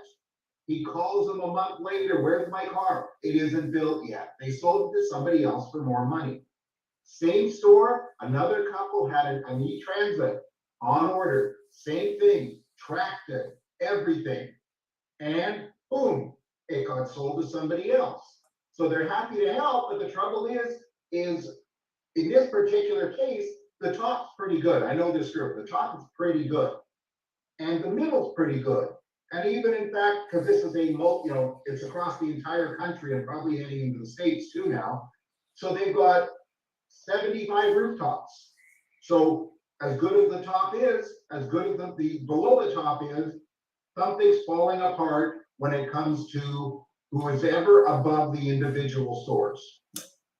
S1: He calls them a month later, where's my car? It isn't built yet. They sold it to somebody else for more money. Same store, another couple had an e-Transit on order. Same thing, tracked it, everything. And boom, it got sold to somebody else. So they're happy to help, but the trouble is in this particular case, the top's pretty good. I know this group, the top is pretty good. And the middle's pretty good. And even in fact, because this is it's across the entire country and probably heading into the States too now. So they've got 75 rooftops. So as good as the top is, as good as the below the top is, something's falling apart when it comes to who is ever above the individual stores.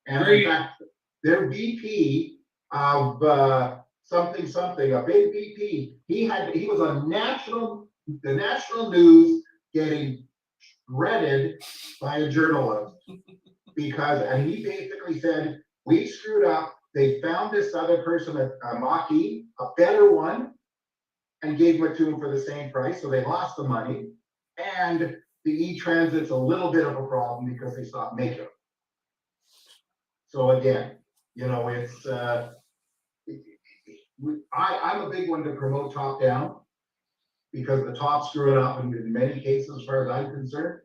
S1: And in fact, their VP of something, a big VP, he was on the national news getting shredded by a journalist and he basically said, we screwed up. They found this other person, a Mach-E, a better one, and gave it to him for the same price. So they lost the money. And the e-Transit's a little bit of a problem because they stopped making them. So again, it's, I'm a big one to promote top down, because the top's screwing up in many cases as far as I'm concerned.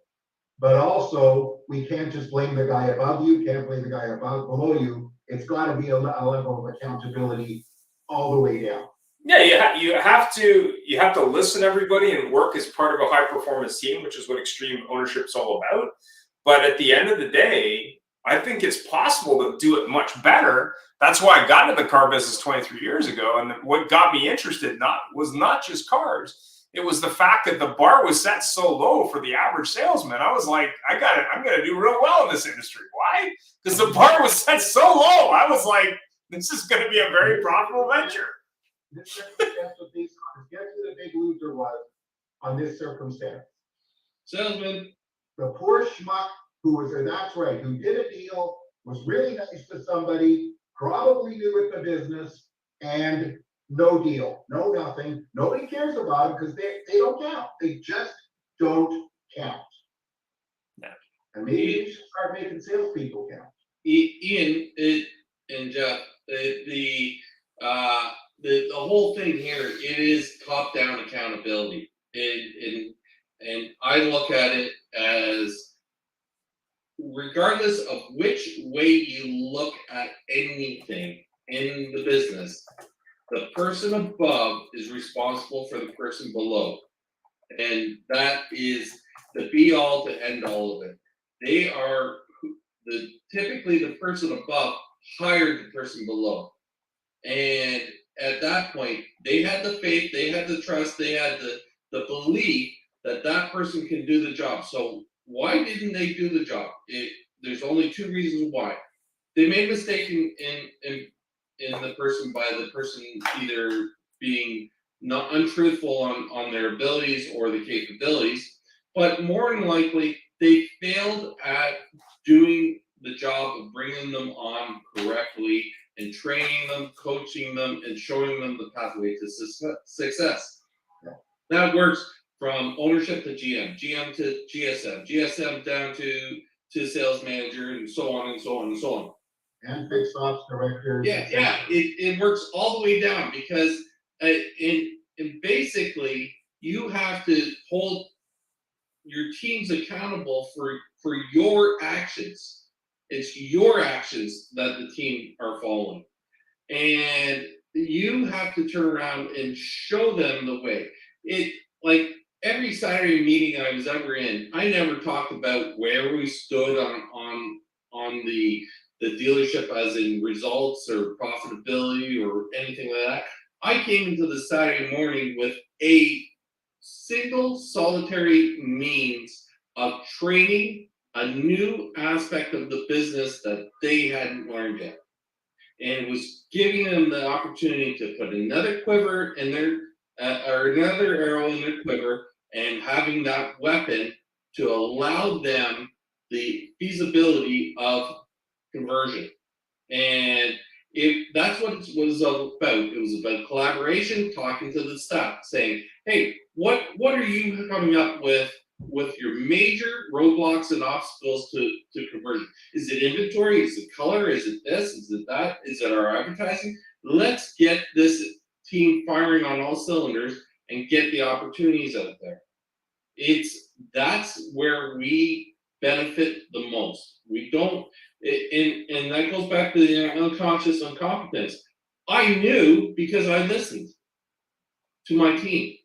S1: But also, we can't just blame the guy above you, can't blame the guy below you. It's got to be a level of accountability all the way down.
S2: Yeah, you have to listen to everybody and work as part of a high performance team, which is what extreme ownership's all about. But at the end of the day, I think it's possible to do it much better. That's why I got into the car business 23 years ago. And what got me interested was not just cars. It was the fact that the bar was set so low for the average salesman. I was like, I'm going to do real well in this industry. Why? Because the bar was set so low. I was like, this is going to be a very profitable venture.
S1: This circumstance with these cars, guess who the big loser was on this circumstance?
S3: Salesman.
S1: The poor schmuck who did a deal, was really nice to somebody, probably new at the business, and no deal, no nothing. Nobody cares about it because they don't count. They just don't count.
S2: Yeah.
S1: And maybe you should start making salespeople count.
S3: Ian and Jeff, the whole thing here, it is top-down accountability. And I look at it as, regardless of which way you look at anything in the business, the person above is responsible for the person below. And that is the be all to end all of it. They are typically the person above hired the person below. And at that point, they had the faith, they had the trust, they had the belief that that person can do the job. So why didn't they do the job? There's only two reasons why. They made a mistake in the person by the person either being not untruthful on their abilities or the capabilities, but more than likely they failed at doing the job of bringing them on correctly and training them, coaching them, and showing them the pathway to success. That works from ownership to GM, GM to GSM, GSM down to sales manager, and so on and so on and so on.
S1: And fixed ops directors.
S3: Yeah, it works all the way down because in basically you have to hold your teams accountable for your actions. It's your actions that the team are following. And you have to turn around and show them the way. It like every Saturday meeting I was ever in, I never talked about where we stood on the dealership as in results or profitability or anything like that. I came into the Saturday morning with a single solitary means of training a new aspect of the business that they hadn't learned yet. And it was giving them the opportunity to put another quiver in their, or another arrow in their quiver, and having that weapon to allow them the feasibility of conversion. And that's what it was all about. It was about collaboration, talking to the staff, saying, hey, what are you coming up with your major roadblocks and obstacles to conversion? Is it inventory? Is it color? Is it this? Is it that? Is it our advertising? Let's get this team firing on all cylinders and get the opportunities out there. That's where we benefit the most. We don't, and that goes back to the unconscious incompetence. I knew because I listened to my team.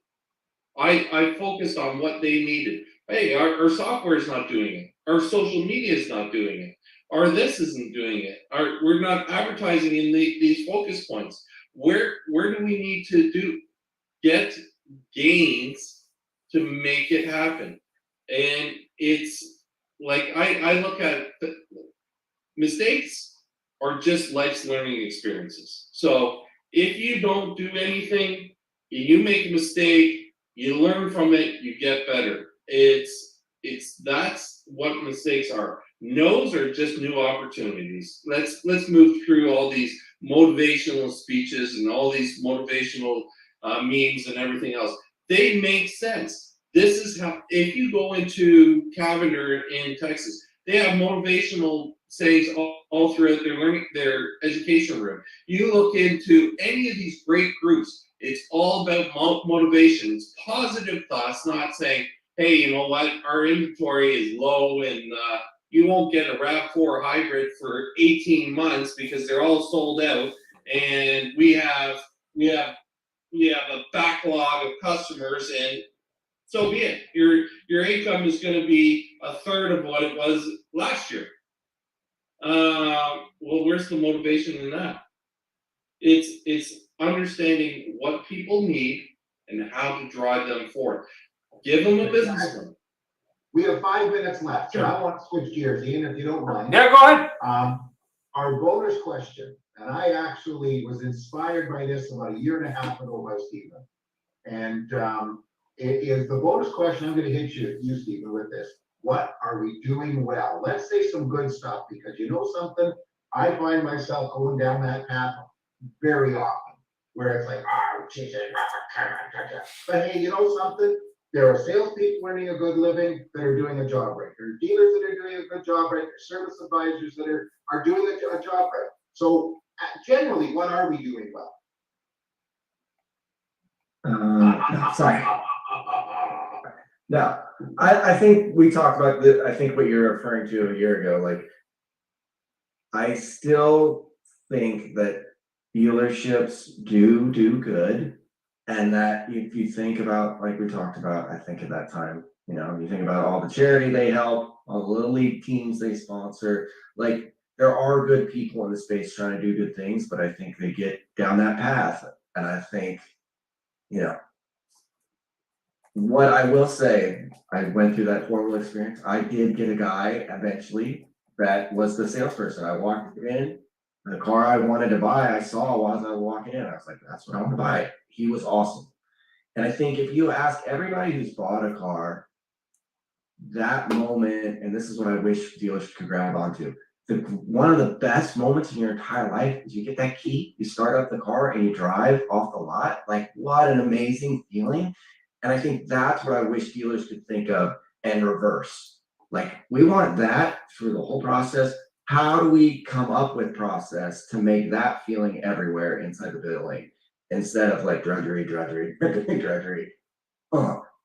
S3: I focused on what they needed. Hey, our software is not doing it. Our social media is not doing it. Our this isn't doing it. We're not advertising in these focus points. Where do we need to get gains to make it happen? And it's like I look at mistakes are just life's learning experiences. So if you don't do anything, you make a mistake, you learn from it, you get better. That's what mistakes are. No's are just new opportunities. Let's move through all these motivational speeches and all these motivational memes and everything else. They make sense. This is how, if you go into Cavender in Texas, they have motivational sayings all throughout their education room. You look into any of these great groups, it's all about motivation. It's positive thoughts, not saying, hey, you know what, our inventory is low and you won't get a RAV4 hybrid for 18 months because they're all sold out, and we have a backlog of customers, and so be it. Your income is going to be a third of what it was last year. Well, where's the motivation in that? It's understanding what people need and how to drive them forward. Give them a business plan.
S1: We have 5 minutes left, so I want to switch gears, Ian, if you don't mind.
S2: Yeah, go ahead.
S1: Our bonus question, and I actually was inspired by this about a year and a half ago by Stephen. And it is the bonus question. I'm going to hit you, Stephen, with this. What are we doing well? Let's say some good stuff, because you know something, I find myself going down that path very often, where it's like, oh, Jesus, but hey, you know something? There are salespeople earning a good living that are doing a job right. There are dealers that are doing a good job right. There are service advisors that are doing a job right. So generally, what are we doing well?
S9: Sorry. No, I think we talked about I think what you're referring to a year ago, like, I still think that dealerships do good, and that if you think about, like we talked about, I think at that time, you know, you think about all the charity they help, all the little league teams they sponsor, like, there are good people in the space trying to do good things, but I think they get down that path, and I think, you know, what I will say, I went through that horrible experience. I did get a guy eventually that was the salesperson. I walked in, the car I wanted to buy, I saw as I was walking in. I was like, that's what I want to buy. He was awesome. And I think if you ask everybody who's bought a car, that moment, and this is what I wish dealers could grab onto, one of the best moments in your entire life is you get that key, you start up the car and you drive off the lot. Like, what an amazing feeling. And I think that's what I wish dealers could think of and reverse. Like, we want that through the whole process. How do we come up with process to make that feeling everywhere inside the building instead of like drudgery.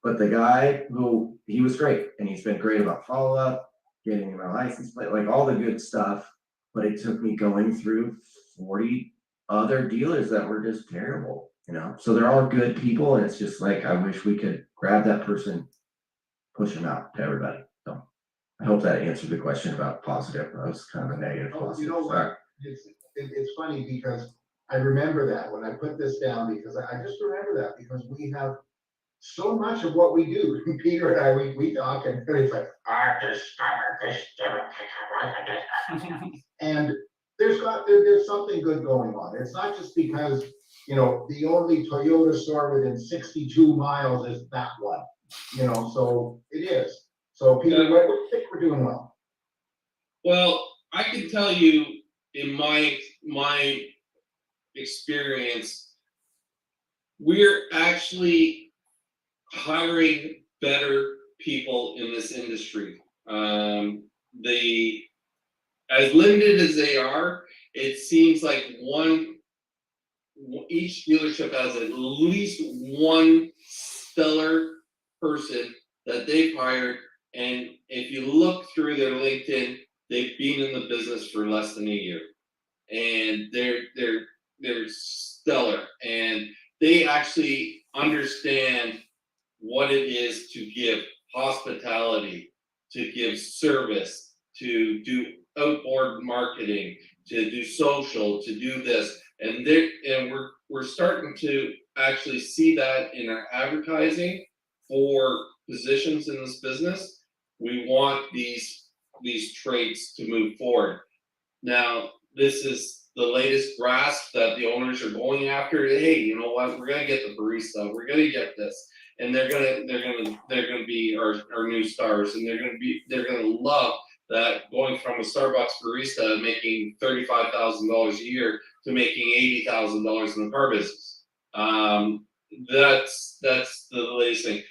S9: But the guy who, he was great, and he's been great about follow-up, getting my license plate, like all the good stuff. But it took me going through 40 other dealers that were just terrible, you know? So they're all good people, and it's just like, I wish we could grab that person, push them out to everybody. So I hope that answered the question about positive. That was kind of a negative.
S1: Oh, you
S9: positive.
S1: know
S9: Sorry.
S1: what? It's funny because I remember that when I put this down, because I just remember that because we have so much of what we do. Peter and I, we talk and it's like, and there's something good going on. It's not just because, you know, the only Toyota store within 62 miles is that one, you know, so it is. So Peter, I think we're doing well.
S3: Well, I can tell you in my experience, we're actually hiring better people in this industry. As limited as they are, it seems like each dealership has at least one stellar person that they've hired, and if you look through their LinkedIn, they've been in the business for less than a year, and they're stellar, and they actually understand what it is to give hospitality, to give service, to do outboard marketing, to do social, to do this, and we're starting to actually see that in our advertising for positions in this business. We want these traits to move forward. Now, this is the latest grasp that the owners are going after. Hey, you know what? We're gonna get the barista. We're gonna get this, and they're gonna be our new stars, and they're gonna love that, going from a Starbucks barista making $35,000 a year to making $80,000 in the car business. That's the latest thing.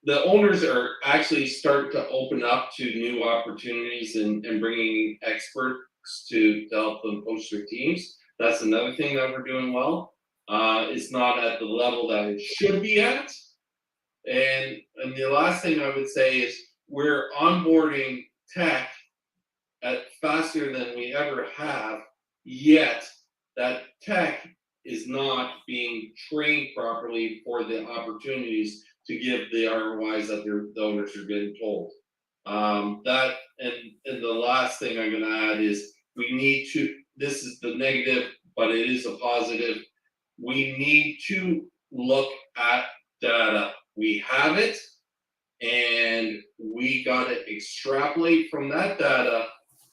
S3: The owners are actually starting to open up to new opportunities and bringing experts to help them coach their teams. That's another thing that we're doing well. It's not at the level that it should be at. And the last thing I would say is we're onboarding tech at faster than we ever have, yet that tech is not being trained properly for the opportunities to give the ROIs that the owners are getting told. That and the last thing I'm gonna add is we need to, this is the negative, but it is a positive. We need to look at data. We have it, and we gotta extrapolate from that data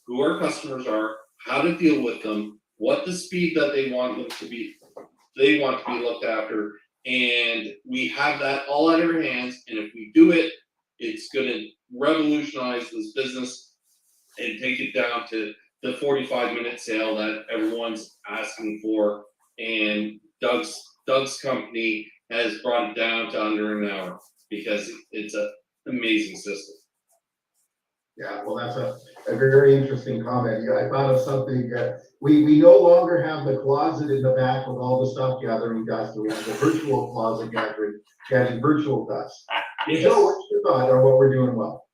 S3: who our customers are, how to deal with them, what the speed that they want to be looked after, and we have that all at our hands, and if we do it, it's gonna revolutionize this business and take it down to the 45-minute sale that everyone's asking for, and Doug's company has brought it down to under an hour because it's an amazing system.
S1: Yeah, well, that's a very interesting comment. Yeah, I thought of something that we no longer have the closet in the back with all the stuff gathering dust. We have the virtual closet gathering virtual dust.
S3: Yes.
S1: So what's your thought on what we're doing well?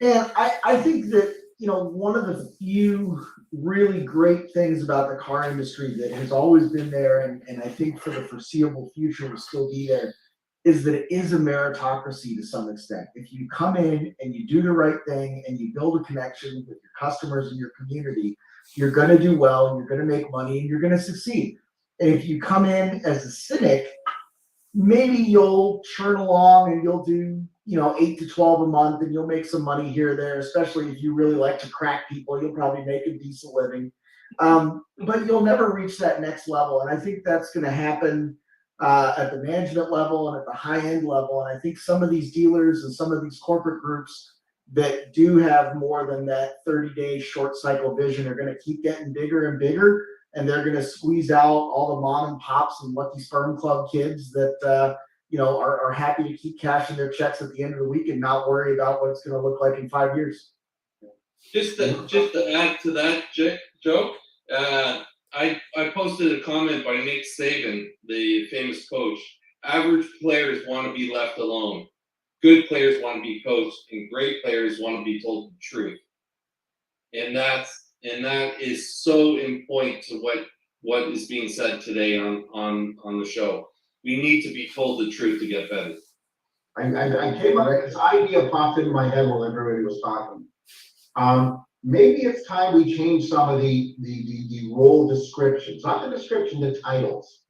S10: And I think that, you know, one of the few really great things about the car industry that has always been there, and I think for the foreseeable future will still be there, is that it is a meritocracy to some extent. If you come in and you do the right thing and you build a connection with your customers and your community, you're gonna do well, and you're gonna make money, and you're gonna succeed. And if you come in as a cynic, maybe you'll churn along and you'll do, you know, 8 to 12 a month, and you'll make some money here or there, especially if you really like to crack people, you'll probably make a decent living. But you'll never reach that next level. And I think that's gonna happen at the management level and at the high end level. And I think some of these dealers and some of these corporate groups that do have more than that 30-day short cycle vision are going to keep getting bigger and bigger, and they're going to squeeze out all the mom and pops and Lucky Sperm Club kids that are happy to keep cashing their checks at the end of the week and not worry about what it's going to look like in 5 years.
S3: Just to add to that joke, I posted a comment by Nick Saban, the famous coach. Average players want to be left alone. Good players want to be coached, and great players want to be told the truth. And that is so in point to what is being said today on the show. We need to be told the truth to get better.
S1: I came up with this idea popped into my head while everybody was talking. Maybe it's time we change some of the role descriptions, not the description, the titles.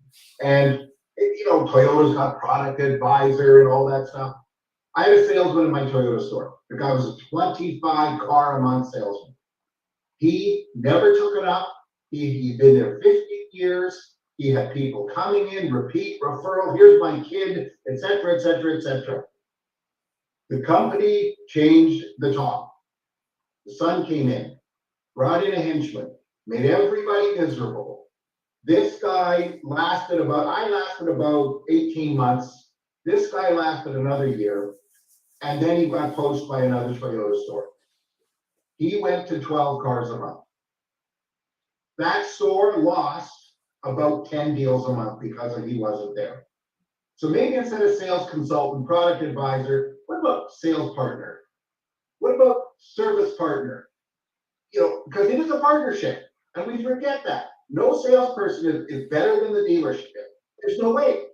S1: And Toyota's got product advisor and all that stuff. I had a salesman in my Toyota store. The guy was a 25 car a month salesman. He never took it up. He'd been there 50 years. He had people coming in, repeat, referral, here's my kid, et cetera, et cetera, et cetera. The company changed the top. The son came in, brought in a henchman, made everybody miserable. This guy lasted about 18 months. This guy lasted another year, and then he got poached by another Toyota store. He went to 12 cars a month. That store lost about 10 deals a month because he wasn't there. So maybe instead of sales consultant, product advisor, what about sales partner? What about service partner? Because it is a partnership, and we forget that. No salesperson is better than the dealership. There's no way.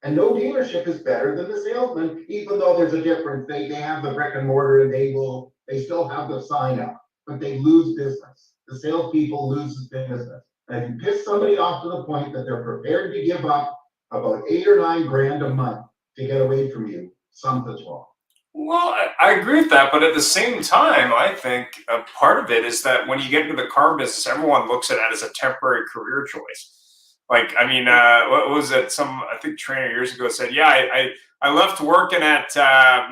S1: And no dealership is better than the salesman, even though there's a difference. They have the brick and mortar, and they still have the sign up, but they lose business. The salespeople lose business. And if you piss somebody off to the point that they're prepared to give up about $8 or $9 grand a month to get away from you, something's wrong.
S2: Well, I agree with that, but at the same time, I think a part of it is that when you get into the car business, everyone looks at it as a temporary career choice. Like, I mean, what was it? I think trainer years ago said, yeah, I left working at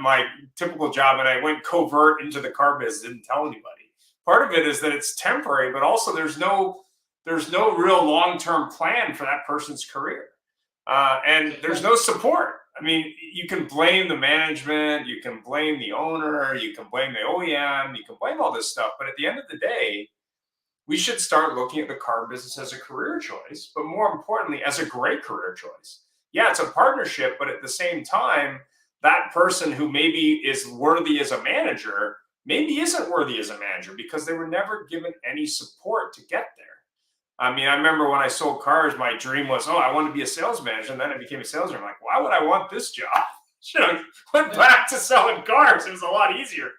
S2: my typical job and I went covert into the car business, didn't tell anybody. Part of it is that it's temporary, but also there's no real long-term plan for that person's career. And there's no support. I mean, you can blame the management, you can blame the owner, you can blame the OEM, you can blame all this stuff. But at the end of the day, we should start looking at the car business as a career choice, but more importantly, as a great career choice. Yeah, it's a partnership, but at the same time, that person who maybe is worthy as a manager maybe isn't worthy as a manager because they were never given any support to get there. I mean, I remember when I sold cars, my dream was, I want to be a sales manager. And then I became a salesman. I'm like, why would I want this job? Should have went back to selling cars. It was a lot easier.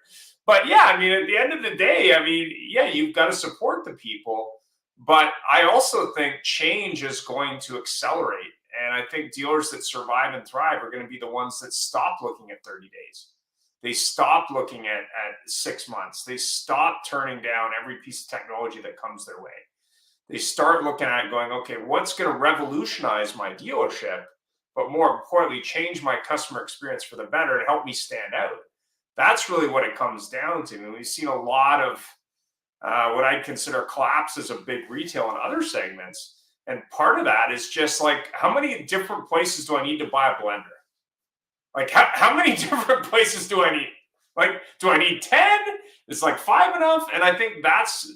S2: But yeah, I mean, at the end of the day, I mean, yeah, you've got to support the people. But I also think change is going to accelerate. And I think dealers that survive and thrive are going to be the ones that stop looking at 30 days. They stop looking at 6 months. They stop turning down every piece of technology that comes their way. They start looking at it going, okay, what's going to revolutionize my dealership, but more importantly, change my customer experience for the better and help me stand out. That's really what it comes down to. And we've seen a lot of what I'd consider collapses of big retail and other segments. And part of that is just like, how many different places do I need to buy a blender? Like, how many different places do I need? Like, do I need 10? Is like 5 enough? And I think that's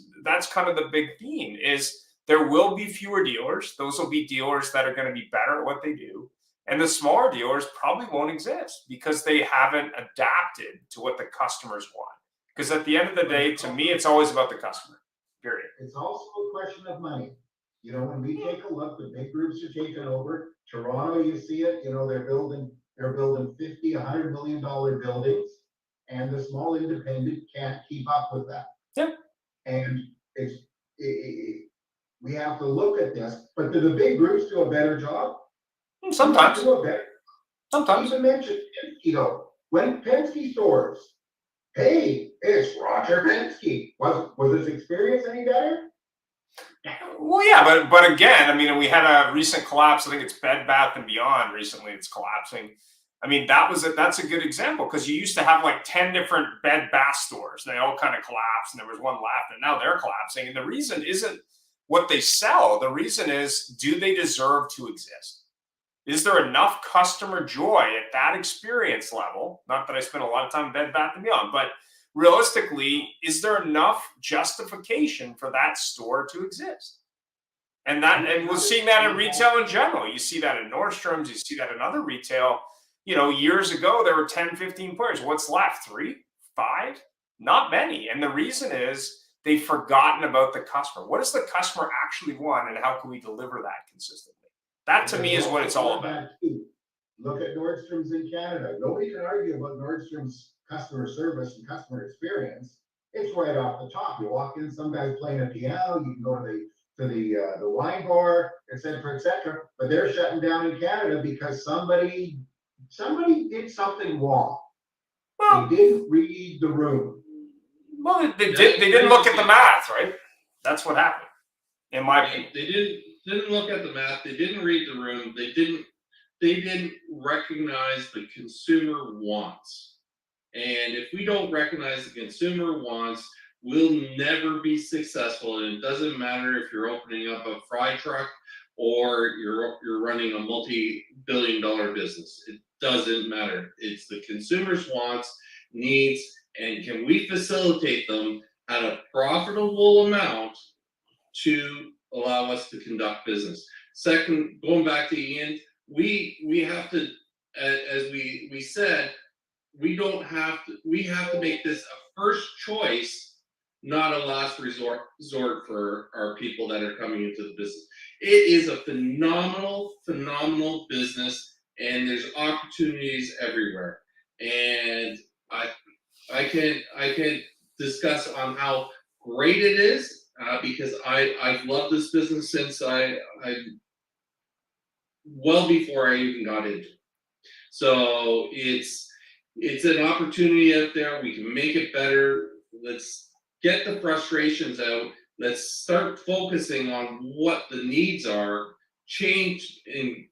S2: kind of the big theme is there will be fewer dealers. Those will be dealers that are going to be better at what they do. And the smaller dealers probably won't exist because they haven't adapted to what the customers want. Because at the end of the day, to me, it's always about the customer, period.
S1: It's also a question of money. When we take a look, the big groups are taking over. Toronto, you see it, they're building $50, $100 million buildings. And the small independent can't keep up with that.
S2: Yeah.
S1: And we have to look at this, but do the big groups do a better job?
S2: Sometimes.
S1: Sometimes. Even mentioned Penske though. When Penske stores, hey, it's Roger Penske. Was his experience any better?
S2: Well, yeah, but again, I mean, we had a recent collapse. I think it's Bed Bath & Beyond recently. It's collapsing. I mean, that's a good example, because you used to have like 10 different Bed Bath stores. They all kind of collapsed and there was one left, and now they're collapsing. And the reason isn't what they sell. The reason is, do they deserve to exist? Is there enough customer joy at that experience level? Not that I spent a lot of time in Bed Bath & Beyond, but realistically, is there enough justification for that store to exist? And we're seeing that in retail in general. You see that in Nordstrom's, you see that in other retail. You know, years ago, there were 10, 15 players. What's left? 3, 5? Not many. And the reason is they've forgotten about the customer. What does the customer actually want, and how can we deliver that consistently? That, to me, is what it's all about.
S1: Look at Nordstrom's in Canada. Nobody can argue about Nordstrom's customer service and customer experience. It's right off the top. You walk in, some guy's playing a piano, you can go to the wine bar, et cetera, but they're shutting down in Canada because somebody did something wrong.
S2: Well,
S1: They didn't read the room.
S2: Well, they didn't look at the math, right? That's what happened, in my opinion.
S3: They didn't look at the math. They didn't read the room. They didn't recognize the consumer wants. And if we don't recognize the consumer wants, we'll never be successful. And it doesn't matter if you're opening up a fry truck or you're running a multi-billion-dollar business. It doesn't matter. It's the consumer's wants, needs, and can we facilitate them at a profitable amount to allow us to conduct business. Second, going back to Ian, we have to, as we said, we have to make this a first choice, not a last resort for our people that are coming into the business. It is a phenomenal business, and there's opportunities everywhere. And I can discuss on how great it is, because I've loved this business since I well before I even got into it. So it's an opportunity out there. We can make it better. Let's get the frustrations out. Let's start focusing on what the needs are, change and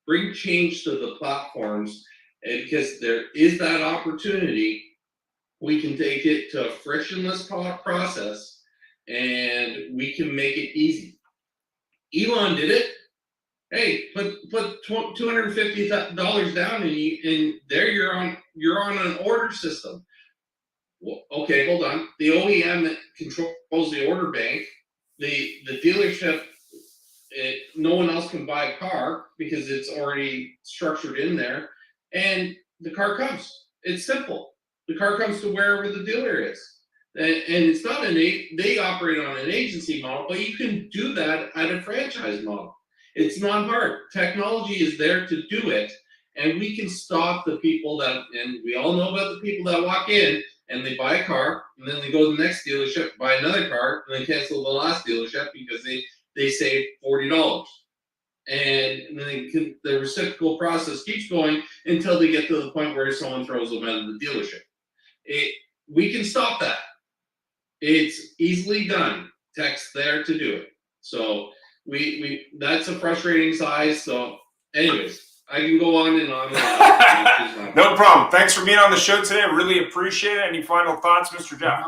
S3: bring change to the platforms. And because there is that opportunity, we can take it to a frictionless process and we can make it easy. Elon did it. Hey, put $250 down and there you're on an order system. Well, okay, hold on. The OEM that controls the order bank, the dealership, no one else can buy a car because it's already structured in there, and the car comes. It's simple. The car comes to wherever the dealer is, and it's not they operate on an agency model, but you can do that at a franchise model. It's not hard. Technology is there to do it, and we can stop the people that, and we all know about the people that walk in and they buy a car and then they go to the next dealership, buy another car, and then cancel the last dealership because they saved $40. And then the reciprocal process keeps going until they get to the point where someone throws them out of the dealership. We can stop that. It's easily done. Tech's there to do it. So we that's a frustrating size. So anyways, I can go on and on.
S2: No problem. Thanks for being on the show today. I really appreciate it. Any final thoughts, Mr. Jeff?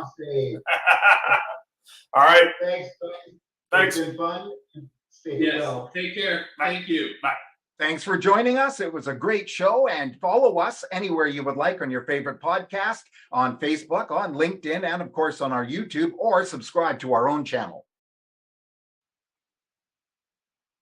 S2: All right. Thanks.
S1: It's been fun. Stay
S3: Yes.
S1: well.
S3: Take care.
S2: Bye.
S3: Thank you.
S2: Bye.
S11: Thanks for joining us. It was a great show, and follow us anywhere you would like on your favorite podcast, on Facebook, on LinkedIn, and of course on our YouTube, or subscribe to our own channel.